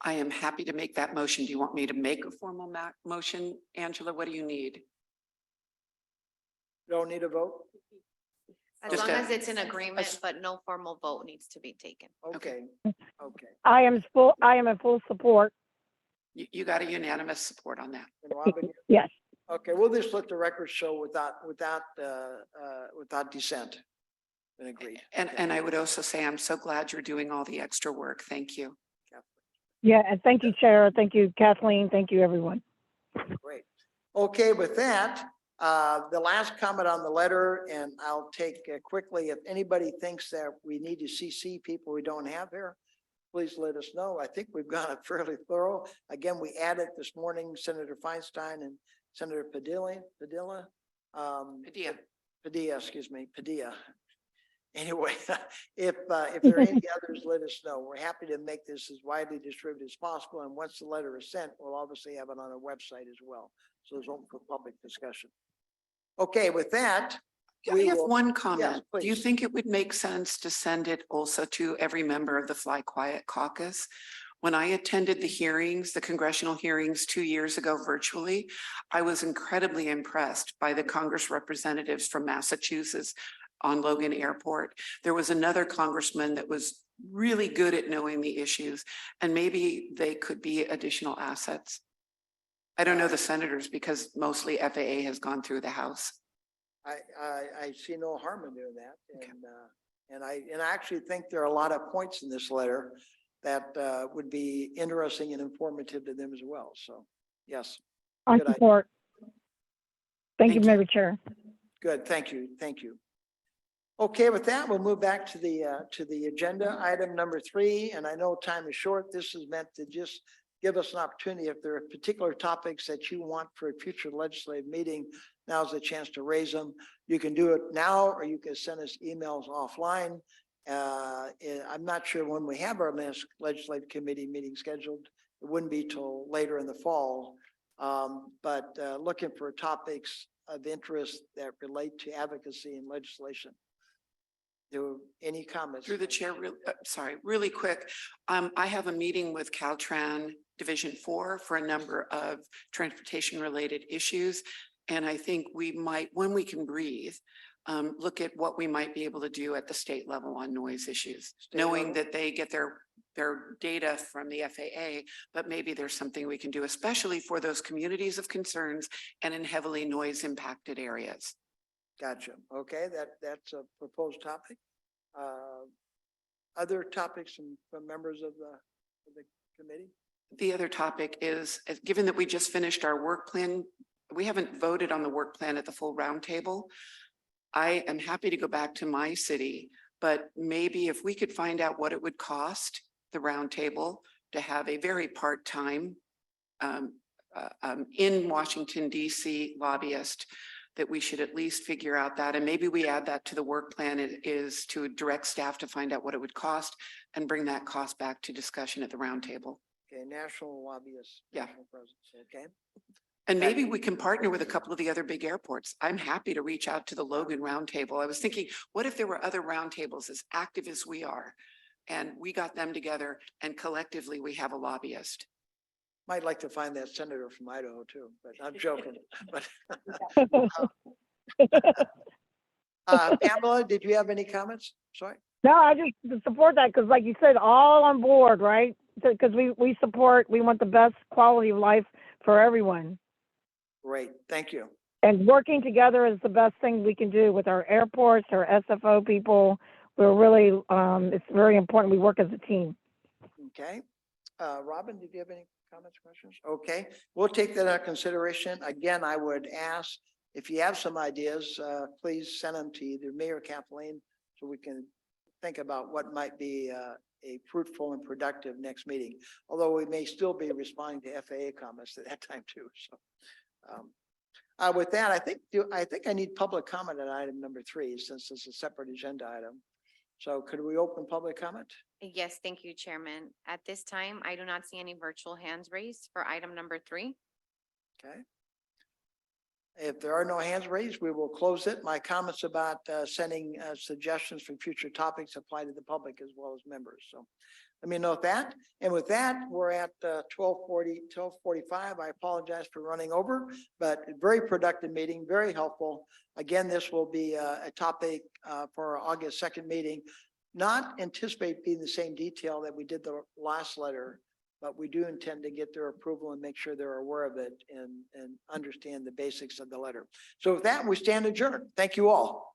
I am happy to make that motion. Do you want me to make a formal motion? Angela, what do you need? Don't need a vote? As Just long a- as it's an agreement, but no formal vote needs to be taken. Okay, okay. I am in full support. You got a unanimous support on that. And Robin, Yes. okay, we'll just let the record show without dissent. And agreed. And I would also say, I'm so glad you're doing all the extra work. Thank you. Yeah, and thank you, Chair. Thank you, Kathleen. Thank you, everyone. Great. Okay, with that, the last comment on the letter, and I'll take quickly, if anybody thinks that we need to CC people we don't have here, please let us know. I think we've got it fairly thorough. Again, we added this morning, Senator Feinstein and Senator Padilla. Anyway, if there are any others, let us know. We're happy to make this as widely distributed as possible. And once the letter is sent, we'll obviously have it on our website as well. So it's open for public discussion. Okay, with that. I have will- one comment. Do you please. think it would make sense to send it also to every member of the Fly Quiet Caucus? When I attended the hearings, the congressional hearings 2 years ago virtually, I was incredibly impressed by the Congress representatives from Massachusetts on Logan Airport. There was another congressman that was really good at knowing the issues, and maybe they could be additional assets. I don't know the senators because mostly FAA has gone through the House. I see no harm in doing that. Okay. And I actually think there are a lot of points in this letter that would be interesting and informative to them as well. So, yes, I Good idea. support. Thank you, Thank you. Madam Chair. good. Thank you. Thank you. Okay, with that, we'll move back to the agenda, item number 3. And I know time is short. This is meant to just give us an opportunity. If there are particular topics that you want for a future legislative meeting, now's the chance to raise them. You can do it now, or you can send us emails offline. I'm not sure when we have our next legislative committee meeting scheduled. It wouldn't be till later in the fall. But looking for topics of interest that relate to advocacy and legislation. Do any comments? Through the chair, really quick. I have a meeting with Caltran Division 4 for a number of transportation related issues. And I think we might, when we can breathe, look at what we might be able to do at the state level on noise issues, knowing that they get their data from the FAA, but maybe there's something we can do, especially for those communities of concerns and in heavily noise impacted areas. Gotcha. Okay, that's a proposed topic. Other topics from members of the committee? The other topic is, given that we just finished our work plan, we haven't voted on the work plan at the full roundtable. I am happy to go back to my city, but maybe if we could find out what it would cost the roundtable to have a very part-time in Washington, DC lobbyist that we should at least figure out that, and maybe we add that to the work plan. It is to direct staff to find out what it would cost and bring that cost back to discussion at the roundtable. Okay, national lobbyist. Yeah. national presence, okay. And maybe we can partner with a couple of the other big airports. I'm happy to reach out to the Logan Roundtable. I was thinking, what if there were other roundtables as active as we are? And we got them together and collectively we have a lobbyist. Might like to find that senator from Idaho too, but I'm joking. But Pamela, did you have any comments? Sorry. No, I just support that because like you said, all on board, right? Because we want the best quality of life for everyone. Great, thank you. And working together is the best thing we can do with our airports, our SFO people. We're really, it's very important we work as a team. Okay. Robin, did you have any comments, questions? Okay, we'll take that into consideration. Again, I would ask if you have some ideas, please send them to either me or Kathleen so we can think about what might be a fruitful and productive next meeting. Although we may still be responding to FAA comments at that time too. So with that, I think I need public comment on item number 3 since it's a separate agenda item. So could we open public comment? Yes, thank you, Chairman. At this time, I do not see any virtual hands raised for item number 3. Okay. If there are no hands raised, we will close it. My comments about sending suggestions for future topics apply to the public as well as members. So let me note that. And with that, we're at 12:45. I apologize for running over, but a very productive meeting, very helpful. Again, this will be a topic for our August 2nd meeting. Not anticipate being the same detail that we did the last letter, but we do intend to get their approval and make sure they're aware of it and understand the basics of the letter. So with that, we stand adjourned. Thank you all.